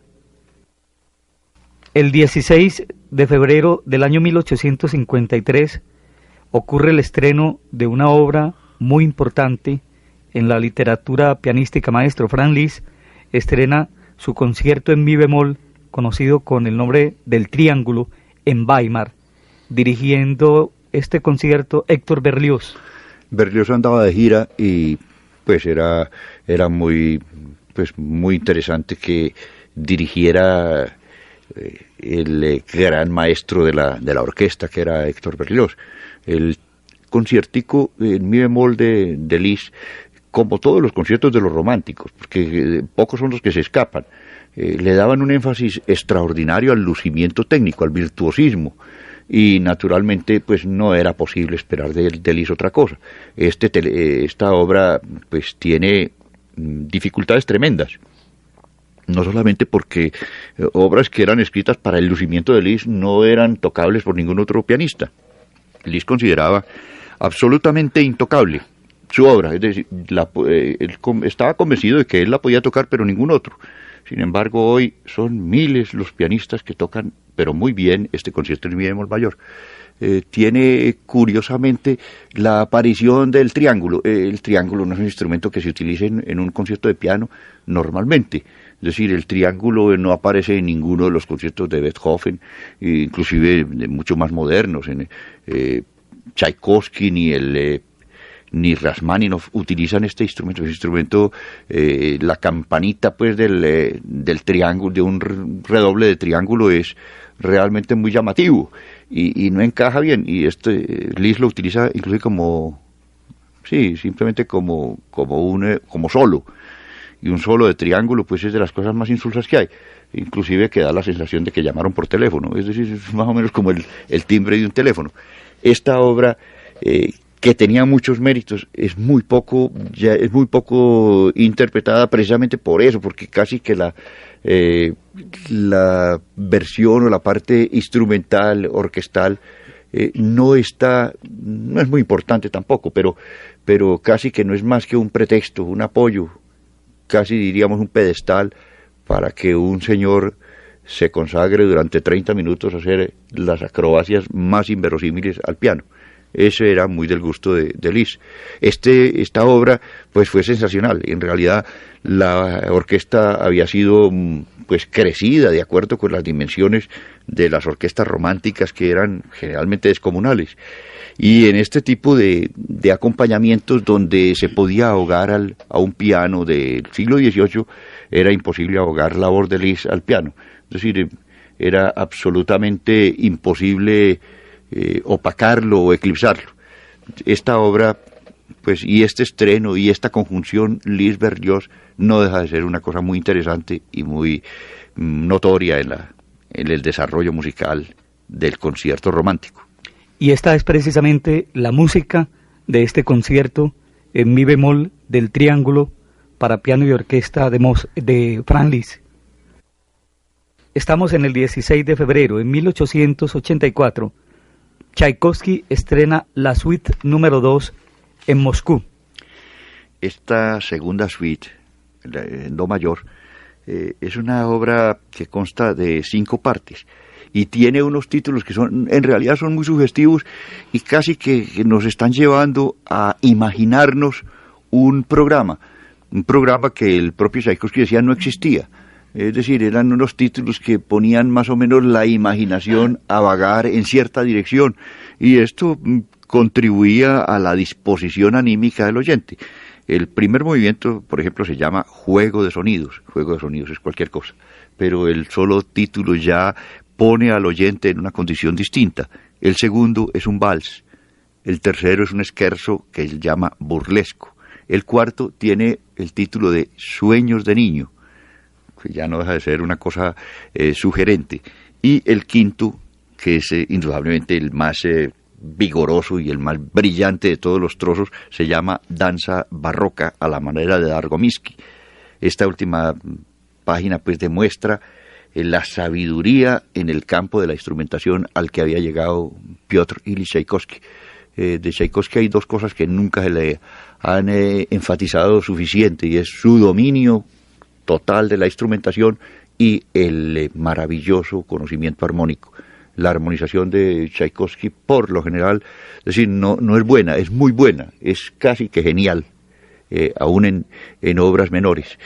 Speaker 2: El 16 de febrero del año 1853 ocurre el estreno de una obra muy importante en la literatura pianística. Maestro Franz Liszt estrena su concierto en mi bemol, conocido con el nombre del Triángulo, en Weimar, dirigiendo este concierto Héctor Berlioz.
Speaker 3: Berlioz andaba de gira y pues era muy interesante que dirigiera el gran maestro de la orquesta, que era Héctor Berlioz. El conciertico en mi bemol de Liszt, como todos los conciertos de los románticos, porque pocos son los que se escapan, le daban un énfasis extraordinario al lucimiento técnico, al virtuosismo, y naturalmente pues no era posible esperar de Liszt otra cosa. Esta obra pues tiene dificultades tremendas, no solamente porque obras que eran escritas para el lucimiento de Liszt no eran tocables por ningún otro pianista. Liszt consideraba absolutamente intocable su obra, es decir, él estaba convencido de que él la podía tocar, pero ningún otro. Sin embargo, hoy son miles los pianistas que tocan, pero muy bien, este concierto en mi bemol mayor. Tiene, curiosamente, la aparición del triángulo. El triángulo no es un instrumento que se utilice en un concierto de piano normalmente. Es decir, el triángulo no aparece en ninguno de los conciertos de Beethoven, inclusive de mucho más modernos. Tchaikovsky ni Rachmaninoff utilizan este instrumento. Ese instrumento, la campanita pues del triángulo, de un redoble de triángulo, es realmente muy llamativo y no encaja bien. Y Liszt lo utiliza incluso simplemente como solo. Y un solo de triángulo pues es de las cosas más insulsas que hay. Inclusive que da la sensación de que llamaron por teléfono. Es decir, es más o menos como el timbre de un teléfono. Esta obra, que tenía muchos méritos, es muy poco interpretada precisamente por eso, porque casi que la versión o la parte instrumental, orquestal, no es muy importante tampoco, pero casi que no es más que un pretexto, un apoyo, casi diríamos un pedestal para que un señor se consagre durante 30 minutos a hacer las acrobacias más inverosímiles al piano. Ese era muy del gusto de Liszt. Esta obra pues fue sensacional. En realidad la orquesta había sido pues crecida de acuerdo con las dimensiones de las orquestas románticas, que eran generalmente descomunales. Y en este tipo de acompañamientos donde se podía ahogar a un piano del siglo XVIII, era imposible ahogar la voz de Liszt al piano. Es decir, era absolutamente imposible opacarlo o eclipsarlo. Esta obra, pues, y este estreno y esta conjunción Liszt-Berlioz no deja de ser una cosa muy interesante y muy notoria en el desarrollo musical del concierto romántico.
Speaker 2: Y esta es precisamente la música de este concierto en mi bemol del Triángulo para piano y orquesta de Franz Liszt. Estamos en el 16 de febrero. En 1884, Tchaikovsky estrena la suite número 2 en Moscú.
Speaker 3: Esta segunda suite, en do mayor, es una obra que consta de 5 partes y tiene unos títulos que en realidad son muy sugestivos y casi que nos están llevando a imaginarnos un programa que el propio Tchaikovsky decía no existía. Es decir, eran unos títulos que ponían más o menos la imaginación a vagar en cierta dirección, y esto contribuía a la disposición anímica del oyente. El primer movimiento, por ejemplo, se llama Juego de Sonidos. Juego de Sonidos es cualquier cosa, pero el solo título ya pone al oyente en una condición distinta. El segundo es un vals. El tercero es un scherzo que él llama burlesco. El cuarto tiene el título de Sueños de Niño, que ya no deja de ser una cosa sugerente. Y el quinto, que es indudablemente el más vigoroso y el más brillante de todos los trozos, se llama Danza Barroca a la manera de Dargominsky. Esta última página pues demuestra la sabiduría en el campo de la instrumentación al que había llegado Piotr Ilyich Tchaikovsky. De Tchaikovsky hay 2 cosas que nunca se le han enfatizado suficiente, y es su dominio total de la instrumentación y el maravilloso conocimiento armónico. La armonización de Tchaikovsky, por lo general, es decir, no es buena, es muy buena, es casi que genial, aún en obras menores.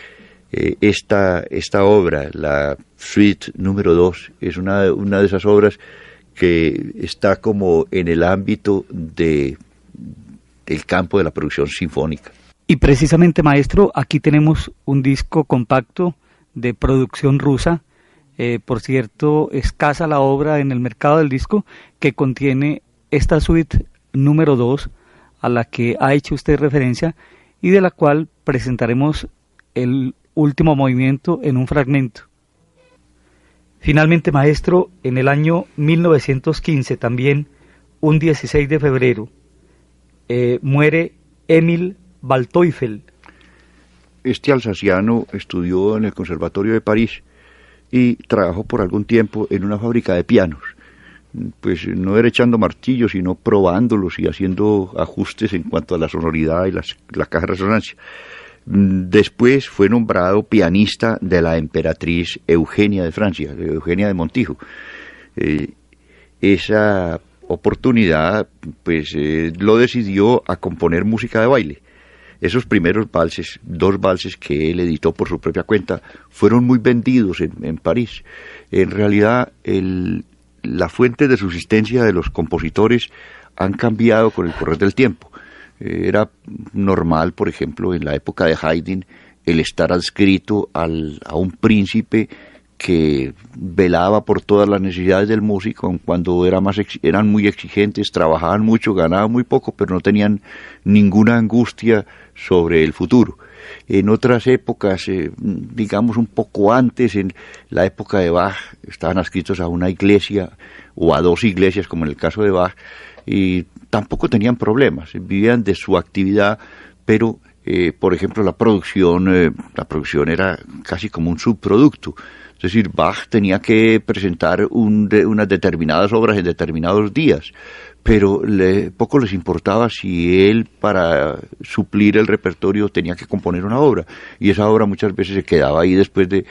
Speaker 3: Esta obra, la Suite número 2, es una de esas obras que está como en el ámbito del campo de la producción sinfónica.
Speaker 2: Y precisamente, maestro, aquí tenemos un disco compacto de producción rusa, por cierto, escasa la obra en el mercado del disco, que contiene esta suite número 2 a la que ha hecho usted referencia y de la cual presentaremos el último movimiento en un fragmento. Finalmente, maestro, en el año 1915, también un 16 de febrero, muere Emil Waldteufel.
Speaker 3: Este alsaciano estudió en el Conservatorio de París y trabajó por algún tiempo en una fábrica de pianos. Pues no era echando martillos, sino probándolos y haciendo ajustes en cuanto a la sonoridad y la caja de resonancia. Después fue nombrado pianista de la emperatriz Eugenia de Francia, Eugenia de Montijo. Esa oportunidad pues lo decidió a componer música de baile. Esos primeros valses, 2 valses que él editó por su propia cuenta, fueron muy vendidos en París. En realidad, la fuente de subsistencia de los compositores han cambiado con el correr del tiempo. Era normal, por ejemplo, en la época de Haydn, el estar adscrito a un príncipe que velaba por todas las necesidades del músico. Cuando eran muy exigentes, trabajaban mucho, ganaban muy poco, pero no tenían ninguna angustia sobre el futuro. En otras épocas, digamos un poco antes, en la época de Bach, estaban adscritos a una iglesia o a 2 iglesias, como en el caso de Bach, y tampoco tenían problemas, vivían de su actividad, pero por ejemplo la producción era casi como un subproducto. Es decir, Bach tenía que presentar unas determinadas obras en determinados días, pero poco les importaba si él, para suplir el repertorio, tenía que componer una obra, y esa obra muchas veces se quedaba ahí después de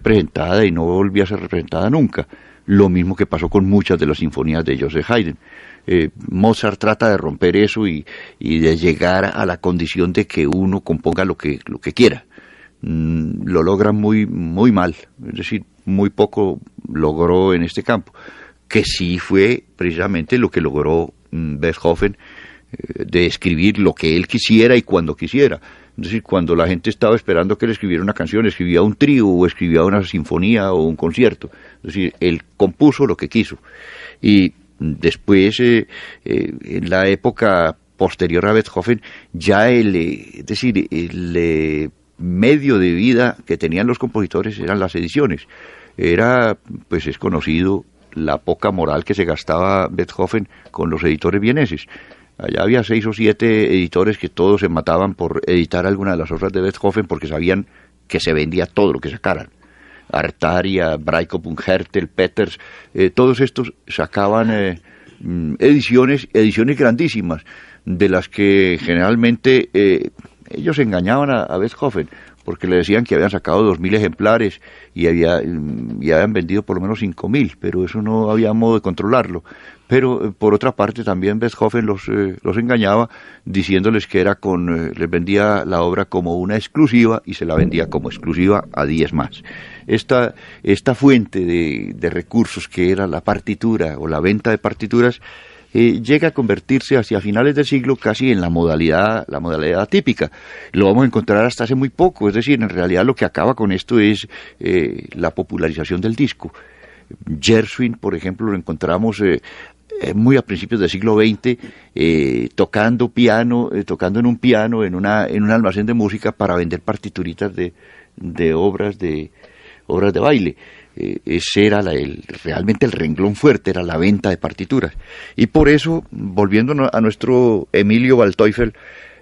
Speaker 3: presentada y no volvía a ser representada nunca. Lo mismo que pasó con muchas de las sinfonías de Joseph Haydn. Mozart trata de romper eso y de llegar a la condición de que uno componga lo que quiera. Lo logra muy mal, es decir, muy poco logró en este campo, que sí fue precisamente lo que logró Beethoven, de escribir lo que él quisiera y cuando quisiera. Es decir, cuando la gente estaba esperando que él escribiera una canción, escribía un trío o escribía una sinfonía o un concierto. Es decir, él compuso lo que quiso. Y después, en la época posterior a Beethoven, ya es decir, el medio de vida que tenían los compositores eran las ediciones. Pues es conocido la poca moral que se gastaba Beethoven con los editores vieneses. Allá había 6 o 7 editores que todos se mataban por editar alguna de las obras de Beethoven porque sabían que se vendía todo lo que sacaran. Artaria, Breitkopf und Härtel, Peters, todos estos sacaban ediciones grandísimas, de las que generalmente ellos engañaban a Beethoven, porque le decían que habían sacado 2.000 ejemplares y habían vendido por lo menos 5.000, pero eso no había modo de controlarlo. Pero por otra parte también Beethoven los engañaba diciéndoles que les vendía la obra como una exclusiva y se la vendía como exclusiva a 10 más. Esta fuente de recursos que era la partitura o la venta de partituras llega a convertirse hacia finales del siglo casi en la modalidad típica. Lo vamos a encontrar hasta hace muy poco, es decir, en realidad lo que acaba con esto es la popularización del disco. Gershwin, por ejemplo, lo encontramos muy a principios del siglo XX tocando en un piano, en un almacén de música para vender partituritas de obras de baile. Ese era realmente el renglón fuerte, era la venta de partituras. Y por eso, volviendo a nuestro Emilio Waldteufel,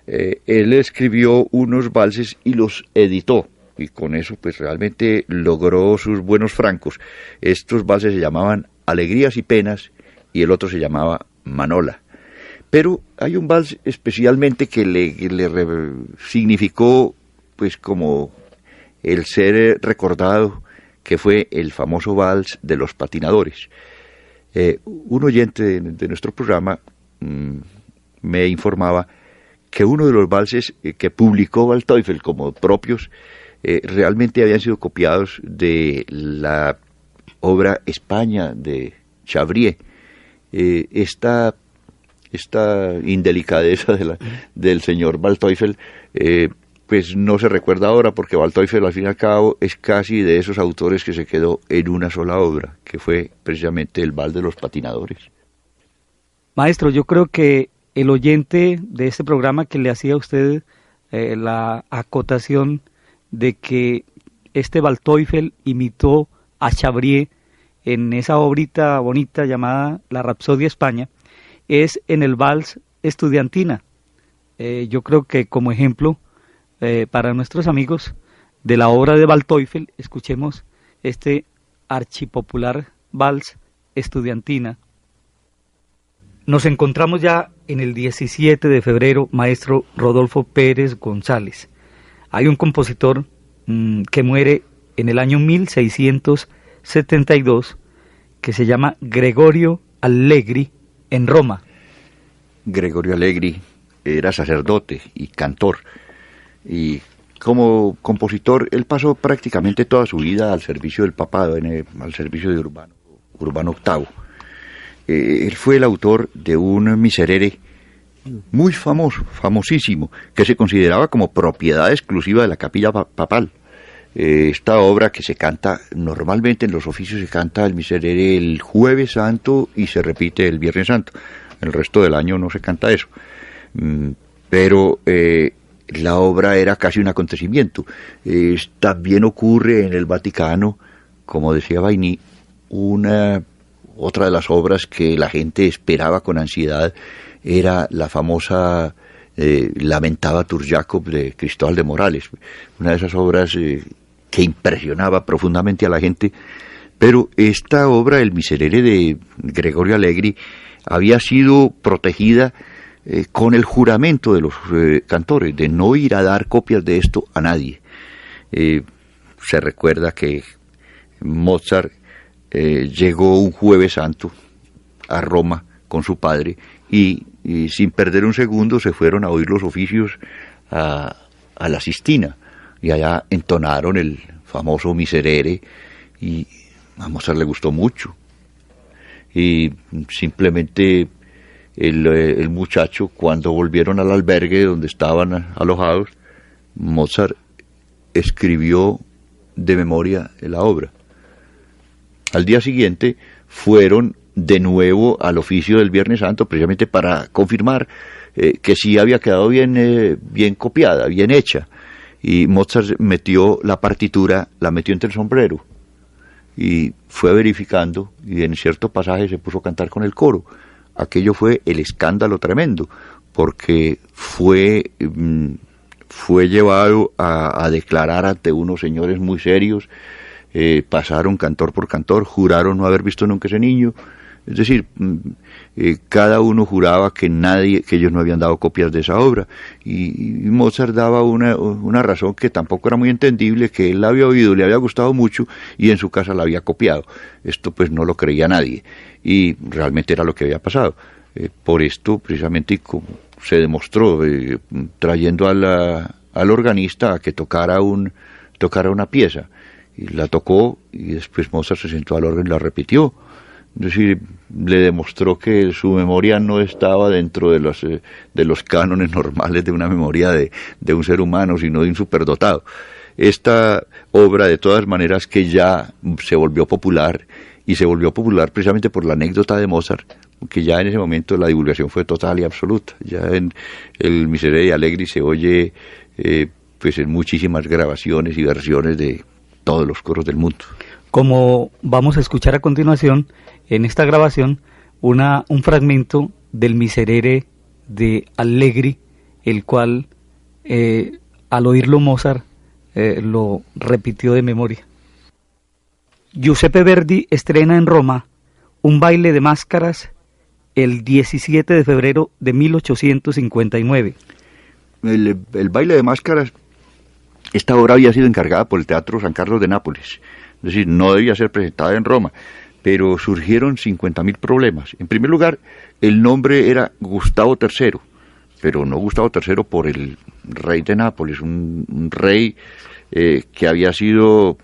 Speaker 3: él escribió unos valses y los editó, y con eso pues realmente logró sus buenos francos. Estos valses se llamaban Alegrías y Penas, y el otro se llamaba Manola. Pero hay un vals especialmente que le significó pues como el ser recordado que fue el famoso vals de los patinadores. Un oyente de nuestro programa me informaba que uno de los valses que publicó Waldteufel como propios realmente habían sido copiados de la obra España de Chabrier. Esta indelicadeza del señor Waldteufel pues no se recuerda ahora, porque Waldteufel al fin y al cabo es casi de esos autores que se quedó en una sola obra, que fue precisamente el Vals de los Patinadores.
Speaker 2: Maestro, yo creo que el oyente de este programa que le hacía a usted la acotación de que este Waldteufel imitó a Chabrier en esa obrita bonita llamada La Rapsodia España, es en el Vals Estudiantina. Yo creo que como ejemplo, para nuestros amigos de la obra de Waldteufel, escuchemos este archipopular Vals Estudiantina. Nos encontramos ya en el 17 de febrero, maestro Rodolfo Pérez González. Hay un compositor que muere en el año 1672, que se llama Gregorio Allegri, en Roma.
Speaker 3: Gregorio Allegri era sacerdote y cantor, y como compositor él pasó prácticamente toda su vida al servicio del papado, al servicio de Urbano VIII. Él fue el autor de un miserere muy famoso, famosísimo, que se consideraba como propiedad exclusiva de la capilla papal. Esta obra que se canta, normalmente en los oficios se canta el miserere el Jueves Santo y se repite el Viernes Santo. El resto del año no se canta eso. Pero la obra era casi un acontecimiento. También ocurre en el Vaticano, como decía Baigny, otra de las obras que la gente esperaba con ansiedad era la famosa Lamentabatur Jacob de Cristóbal de Morales, una de esas obras que impresionaba profundamente a la gente. Pero esta obra, el Miserere de Gregorio Allegri, había sido protegida con el juramento de los cantores de no ir a dar copias de esto a nadie. Se recuerda que Mozart llegó un Jueves Santo a Roma con su padre y sin perder un segundo se fueron a oír los oficios a la Sistina, y allá entonaron el famoso Miserere y a Mozart le gustó mucho, y simplemente el muchacho, cuando volvieron al albergue donde estaban alojados, Mozart escribió de memoria la obra. Al día siguiente fueron de nuevo al oficio del Viernes Santo, precisamente para confirmar que sí había quedado bien copiada, bien hecha. Y Mozart metió la partitura, la metió entre el sombrero y fue verificando, y en cierto pasaje se puso a cantar con el coro. Aquello fue el escándalo tremendo, porque fue llevado a declarar ante unos señores muy serios. Pasaron cantor por cantor, juraron no haber visto nunca ese niño. Es decir, cada uno juraba que ellos no habían dado copias de esa obra, y Mozart daba una razón que tampoco era muy entendible, que él la había oído, le había gustado mucho y en su casa la había copiado. Esto pues no lo creía nadie, y realmente era lo que había pasado. Por esto precisamente se demostró, trayendo al organista a que tocara una pieza, y la tocó, y después Mozart se sentó al órgano y la repitió. Es decir, le demostró que su memoria no estaba dentro de los cánones normales de una memoria de un ser humano, sino de un superdotado. Esta obra, de todas maneras, que ya se volvió popular, y se volvió popular precisamente por la anécdota de Mozart, que ya en ese momento la divulgación fue total y absoluta. Ya en el Miserere de Allegri se oye pues en muchísimas grabaciones y versiones de todos los coros del mundo.
Speaker 2: Como vamos a escuchar a continuación, en esta grabación, un fragmento del Miserere de Allegri, el cual, al oírlo Mozart, lo repitió de memoria. Giuseppe Verdi estrena en Roma un baile de máscaras el 17 de febrero de 1859.
Speaker 3: El baile de máscaras, esta obra había sido encargada por el Teatro San Carlos de Nápoles, es decir, no debía ser presentada en Roma, pero surgieron 50.000 problemas. En primer lugar, el nombre era Gustavo III, pero no Gustavo III por el rey de Nápoles, un rey que había sido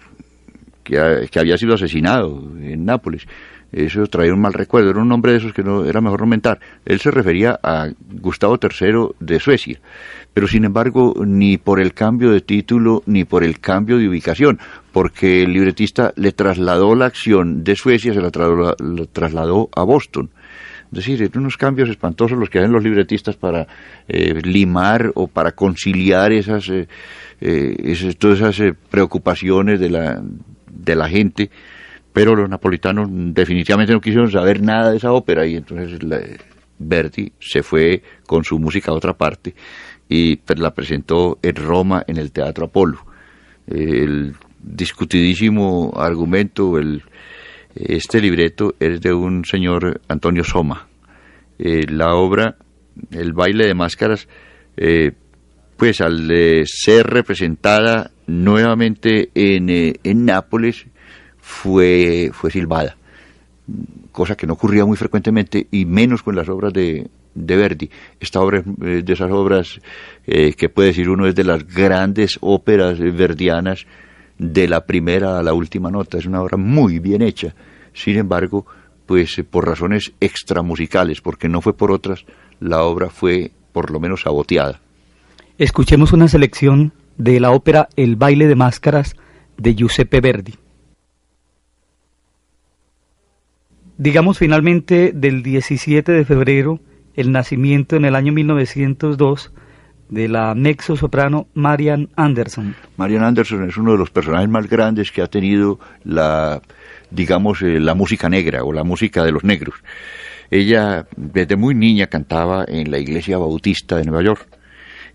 Speaker 3: asesinado en Nápoles. Eso traía un mal recuerdo, era un nombre de esos que no era mejor no mentar. Él se refería a Gustavo III de Suecia, pero sin embargo ni por el cambio de título ni por el cambio de ubicación, porque el libretista le trasladó la acción de Suecia, se la trasladó a Boston. Es decir, eran unos cambios espantosos los que hacen los libretistas para limar o para conciliar todas esas preocupaciones de la gente. Pero los napolitanos definitivamente no quisieron saber nada de esa ópera y entonces Verdi se fue con su música a otra parte y la presentó en Roma en el Teatro Apolo. El discutidísimo argumento, este libreto es de un señor Antonio Soma. La obra, El baile de máscaras, pues al ser representada nuevamente en Nápoles, fue silbada, cosa que no ocurría muy frecuentemente y menos con las obras de Verdi. Esta obra es de esas obras que puede decir uno es de las grandes óperas verdianas de la primera a la última nota. Es una obra muy bien hecha. Sin embargo, pues por razones extramusicales, porque no fue por otras, la obra fue por lo menos saboteada.
Speaker 2: Escuchemos una selección de la ópera El baile de máscaras de Giuseppe Verdi. Digamos finalmente del 17 de febrero, el nacimiento en el año 1902 de la mezzo-soprano Marian Andersson.
Speaker 3: Marian Andersson es uno de los personajes más grandes que ha tenido la música negra o la música de los negros. Ella desde muy niña cantaba en la iglesia bautista de Nueva York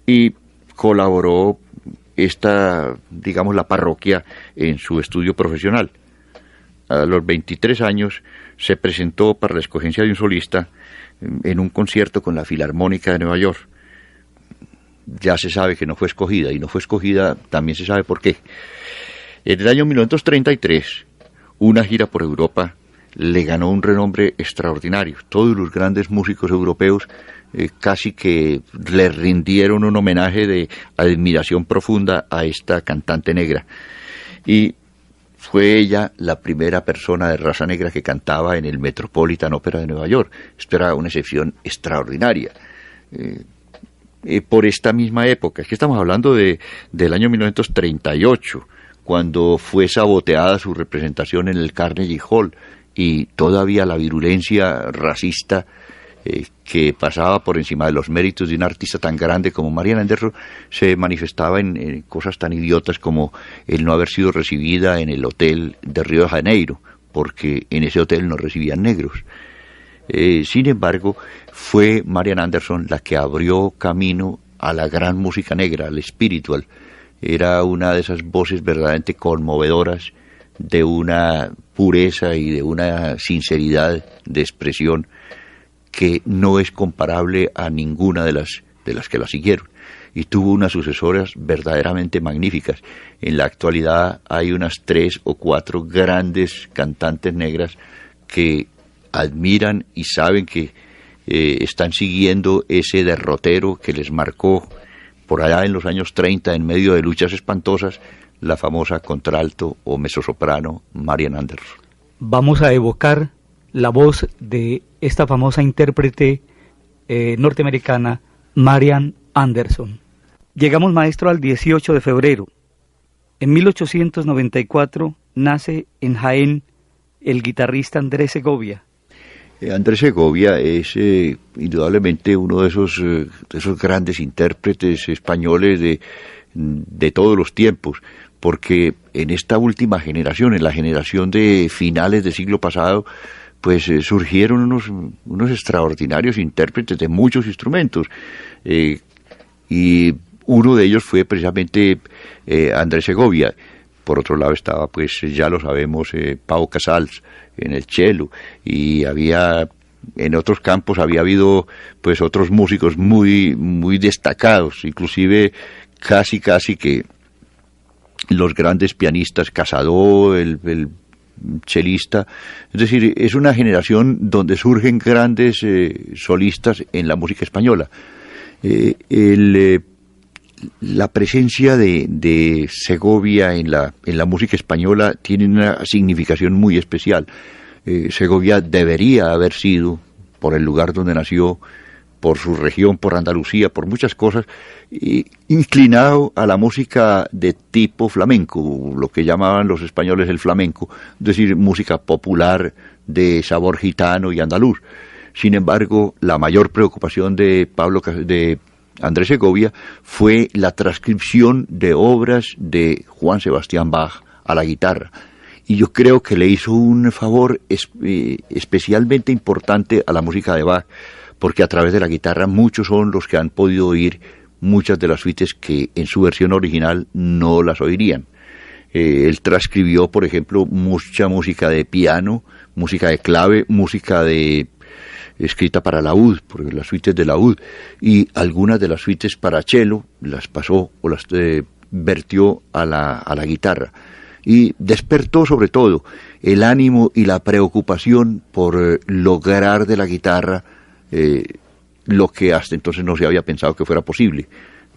Speaker 3: y colaboró la parroquia en su estudio profesional. A los 23 años se presentó para la escogencia de un solista en un concierto con la Filarmónica de Nueva York. Ya se sabe que no fue escogida, y no fue escogida también se sabe por qué. En el año 1933, una gira por Europa le ganó un renombre extraordinario. Todos los grandes músicos europeos casi que le rindieron un homenaje de admiración profunda a esta cantante negra. Y fue ella la primera persona de raza negra que cantaba en el Metropolitan Opera de Nueva York. Esto era una excepción extraordinaria. Por esta misma época, aquí estamos hablando del año 1938, cuando fue saboteada su representación en el Carnegie Hall y todavía la virulencia racista que pasaba por encima de los méritos de un artista tan grande como Marian Andersson se manifestaba en cosas tan idiotas como el no haber sido recibida en el hotel de Río de Janeiro, porque en ese hotel no recibían negros. Sin embargo, fue Marian Andersson la que abrió camino a la gran música negra, al spiritual. Era una de esas voces verdaderamente conmovedoras, de una pureza y de una sinceridad de expresión que no es comparable a ninguna de las que la siguieron. Y tuvo unas sucesoras verdaderamente magníficas. En la actualidad hay unas 3 o 4 grandes cantantes negras que admiran y saben que están siguiendo ese derrotero que les marcó por allá en los años 30, en medio de luchas espantosas, la famosa contralto o mezzosoprano Marian Andersson.
Speaker 2: Vamos a evocar la voz de esta famosa intérprete norteamericana Marian Andersson. Llegamos, maestro, al 18 de febrero. En 1894 nace en Jaén el guitarrista Andrés Segovia.
Speaker 3: Andrés Segovia es indudablemente uno de esos grandes intérpretes españoles de todos los tiempos, porque en esta última generación, en la generación de finales del siglo pasado, pues surgieron unos extraordinarios intérpretes de muchos instrumentos, y uno de ellos fue precisamente Andrés Segovia. Por otro lado estaba, pues ya lo sabemos, Pau Casals en el cello, y en otros campos había habido pues otros músicos muy muy destacados, inclusive casi que los grandes pianistas, Casado, el chelista. Es decir, es una generación donde surgen grandes solistas en la música española. La presencia de Segovia en la música española tiene una significación muy especial. Segovia debería haber sido, por el lugar donde nació, por su región, por Andalucía, por muchas cosas, inclinado a la música de tipo flamenco, lo que llamaban los españoles el flamenco, es decir, música popular de sabor gitano y andaluz. Sin embargo, la mayor preocupación de Andrés Segovia fue la transcripción de obras de Juan Sebastián Bach a la guitarra. Y yo creo que le hizo un favor especialmente importante a la música de Bach, porque a través de la guitarra muchos son los que han podido oír muchas de las suites que en su versión original no las oirían. Él transcribió, por ejemplo, mucha música de piano, música de clave, música escrita para laúd, por las suites de laúd, y algunas de las suites para cello las pasó o las vertió a la guitarra. Y despertó sobre todo el ánimo y la preocupación por lograr de la guitarra lo que hasta entonces no se había pensado que fuera posible.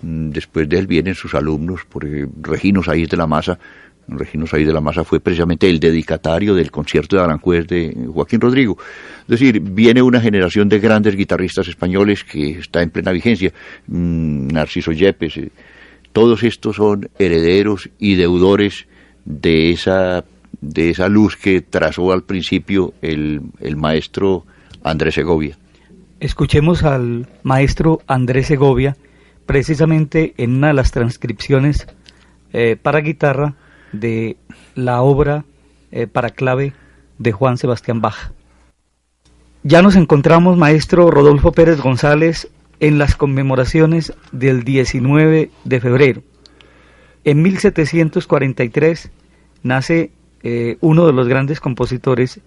Speaker 3: Después de él vienen sus alumnos, porque Regino Sáiz de la Maza fue precisamente el dedicatario del concierto de Aranjuez de Joaquín Rodrigo. Es decir, viene una generación de grandes guitarristas españoles que está en plena vigencia. Narciso Yepes, todos estos son herederos y deudores de esa luz que trazó al principio el maestro Andrés Segovia.
Speaker 2: Escuchemos al maestro Andrés Segovia precisamente en una de las transcripciones para guitarra de la obra para clave de Juan Sebastián Bach. Ya nos encontramos, maestro Rodolfo Pérez González, en las conmemoraciones del 19 de febrero. En 1743 nace uno de los grandes compositores,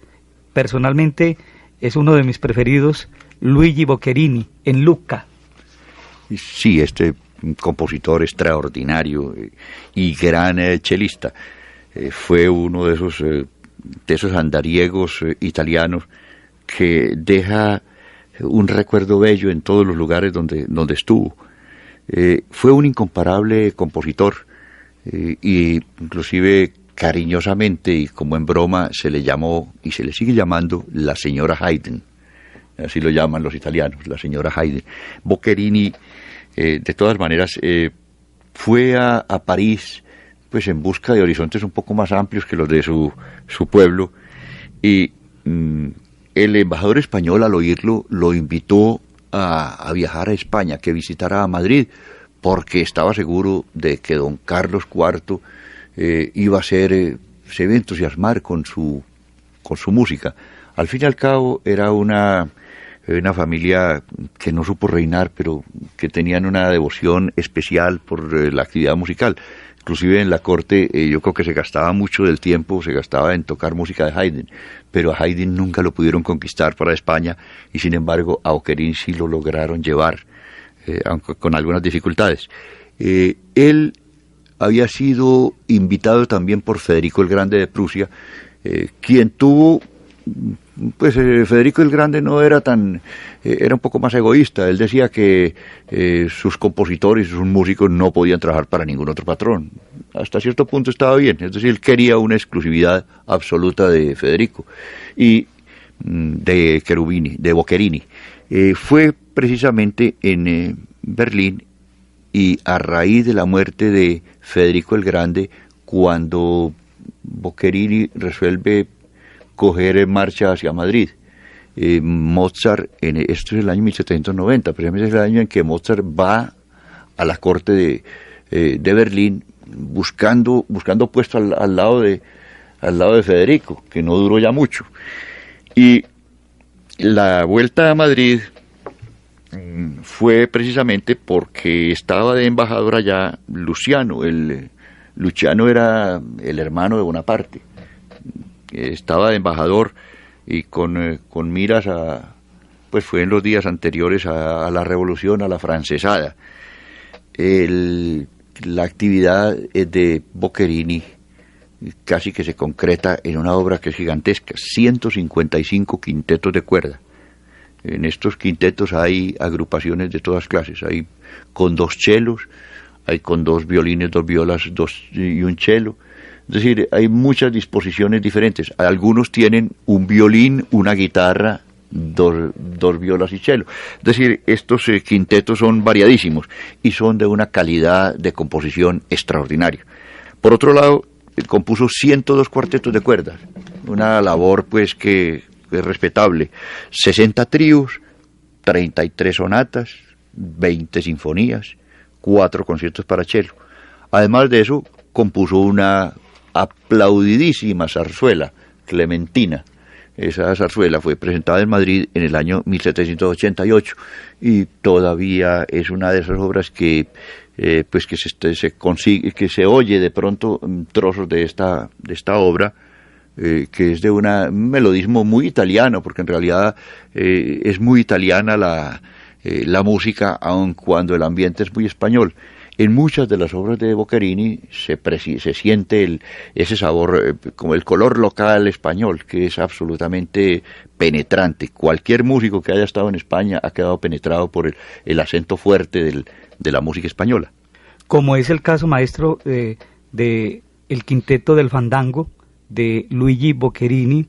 Speaker 2: personalmente es uno de mis preferidos, Luigi Boccherini, en Lucca.
Speaker 3: Sí, este compositor extraordinario y gran chelista fue uno de esos andariegos italianos que deja un recuerdo bello en todos los lugares donde estuvo. Fue un incomparable compositor y inclusive cariñosamente y como en broma se le llamó y se le sigue llamando la señora Haydn. Así lo llaman los italianos, la señora Haydn. Boccherini, de todas maneras, fue a París pues en busca de horizontes un poco más amplios que los de su pueblo, y el embajador español, al oírlo, lo invitó a viajar a España, que visitara a Madrid, porque estaba seguro de que don Carlos IV iba a se iba a entusiasmar con su música. Al fin y al cabo era una familia que no supo reinar, pero que tenían una devoción especial por la actividad musical. Inclusive en la corte yo creo que se gastaba mucho del tiempo, se gastaba en tocar música de Haydn, pero a Haydn nunca lo pudieron conquistar para España, y sin embargo a Boccherini sí lo lograron llevar, aunque con algunas dificultades. Él había sido invitado también por Federico el Grande de Prusia, quien tuvo... Pues Federico el Grande no era era un poco más egoísta. Él decía que sus compositores y sus músicos no podían trabajar para ningún otro patrón. Hasta cierto punto estaba bien, es decir, él quería una exclusividad absoluta de Federico y de Boccherini. Fue precisamente en Berlín, y a raíz de la muerte de Federico el Grande, cuando Boccherini resuelve coger en marcha hacia Madrid. Mozart, esto es el año 1790, precisamente es el año en que Mozart va a la corte de Berlín buscando puesto al lado de Federico, que no duró ya mucho. Y la vuelta a Madrid fue precisamente porque estaba de embajador allá Luciano. Luciano era el hermano de Bonaparte. Estaba de embajador y con miras pues fue en los días anteriores a la revolución, a la francesada. El la actividad de Boccherini casi que se concreta en una obra que es gigantesca, 155 quintetos de cuerda. En estos quintetos hay agrupaciones de todas clases, hay con 2 chelos, hay con 2 violines, 2 violas, 2 y un chelo. Es decir, hay muchas disposiciones diferentes. Algunos tienen un violín, una guitarra, dos violas y cello. Es decir, estos quintetos son variadísimos y son de una calidad de composición extraordinaria. Por otro lado, compuso 102 cuartetos de cuerdas, una labor pues que es respetable. 60 tríos, 33 sonatas, 20 sinfonías, 4 conciertos para cello. Además de eso, compuso una aplaudidísima zarzuela, Clementina. Esa zarzuela fue presentada en Madrid en el año 1788 y todavía es una de esas obras que pues que se consigue, que se oye de pronto trozos de esta obra, que es de un melodismo muy italiano, porque en realidad es muy italiana la música, aun cuando el ambiente es muy español. En muchas de las obras de Boccherini se siente ese sabor, como el color local español, que es absolutamente penetrante. Cualquier músico que haya estado en España ha quedado penetrado por el acento fuerte de la música española.
Speaker 2: Como es el caso, maestro, de el quinteto del Fandango de Luigi Boccherini,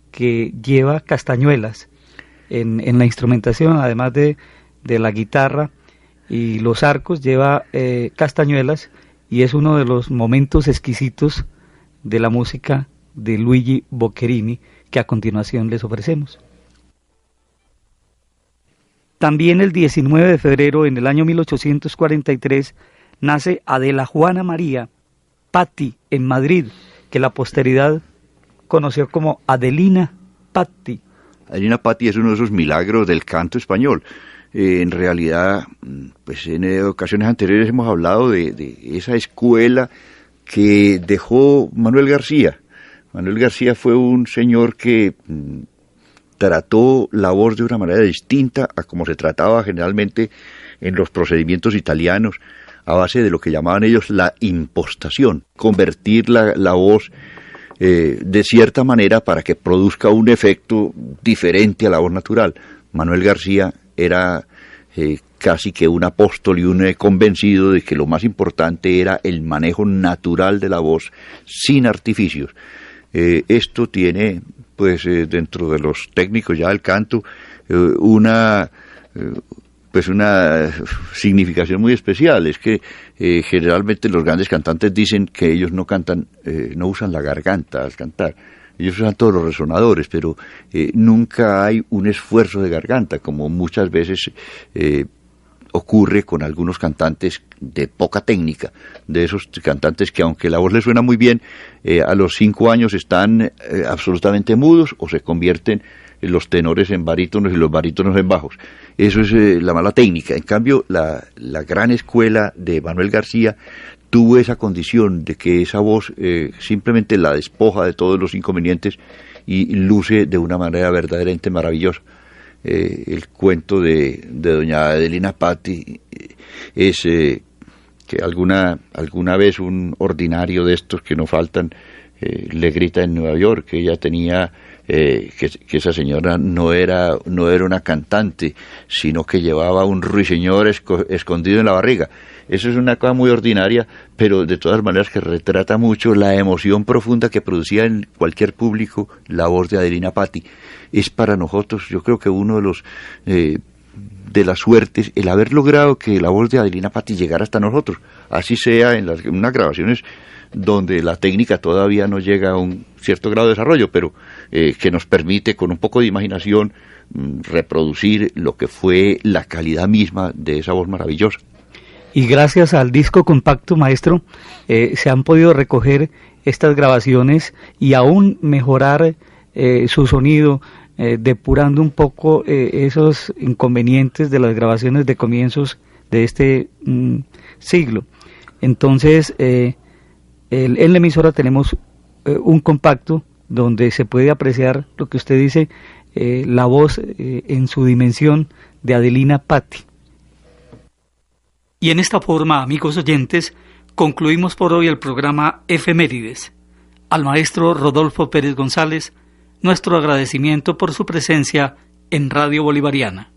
Speaker 2: que lleva castañuelas en la instrumentación, además de la guitarra y los arcos, lleva castañuelas, y es uno de los momentos exquisitos de la música de Luigi Boccherini que a continuación les ofrecemos. También el 19 de febrero, en el año 1843, nace Adela Juana María Patti en Madrid, que la posteridad conoció como Adelina Patti.
Speaker 3: Adelina Patti es uno de esos milagros del canto español. En realidad, pues en ocasiones anteriores hemos hablado de esa escuela que dejó Manuel García. Manuel García fue un señor que trató la voz de una manera distinta a como se trataba generalmente en los procedimientos italianos, a base de lo que llamaban ellos la impostación, convertir la voz de cierta manera para que produzca un efecto diferente a la voz natural. Manuel García era casi que un apóstol y un convencido de que lo más importante era el manejo natural de la voz, sin artificios. Esto tiene, pues, dentro de los técnicos ya del canto, una significación muy especial. Es que generalmente los grandes cantantes dicen que ellos no cantan, no usan la garganta al cantar. Ellos usan todos los resonadores, pero nunca hay un esfuerzo de garganta, como muchas veces ocurre con algunos cantantes de poca técnica, de esos cantantes que aunque la voz les suena muy bien, a los 5 años están absolutamente mudos o se convierten los tenores en barítonos y los barítonos en bajos. Eso es la mala técnica. En cambio, la gran escuela de Manuel García tuvo esa condición de que esa voz simplemente la despoja de todos los inconvenientes y luce de una manera verdaderamente maravillosa. El cuento de doña Adelina Patti es que alguna vez un ordinario de estos que no faltan le grita en Nueva York que ella tenía que esa señora no era una cantante, sino que llevaba un ruiseñor escondido en la barriga. Eso es una cosa muy ordinaria, pero de todas maneras que retrata mucho la emoción profunda que producía en cualquier público la voz de Adelina Patti. Es para nosotros, yo creo que uno de los de las suertes, el haber logrado que la voz de Adelina Patti llegara hasta nosotros, así sea en unas grabaciones donde la técnica todavía no llega a un cierto grado de desarrollo, pero que nos permite con un poco de imaginación reproducir lo que fue la calidad misma de esa voz maravillosa.
Speaker 2: Y gracias al disco compacto, maestro, se han podido recoger estas grabaciones y aún mejorar su sonido, depurando un poco esos inconvenientes de las grabaciones de comienzos de este siglo. Entonces, en la emisora tenemos un compacto donde se puede apreciar lo que usted dice, la voz en su dimensión de Adelina Patti. Y en esta forma, amigos oyentes, concluimos por hoy el programa Efemérides. Al maestro Rodolfo Pérez González, nuestro agradecimiento por su presencia en Radio Bolivariana.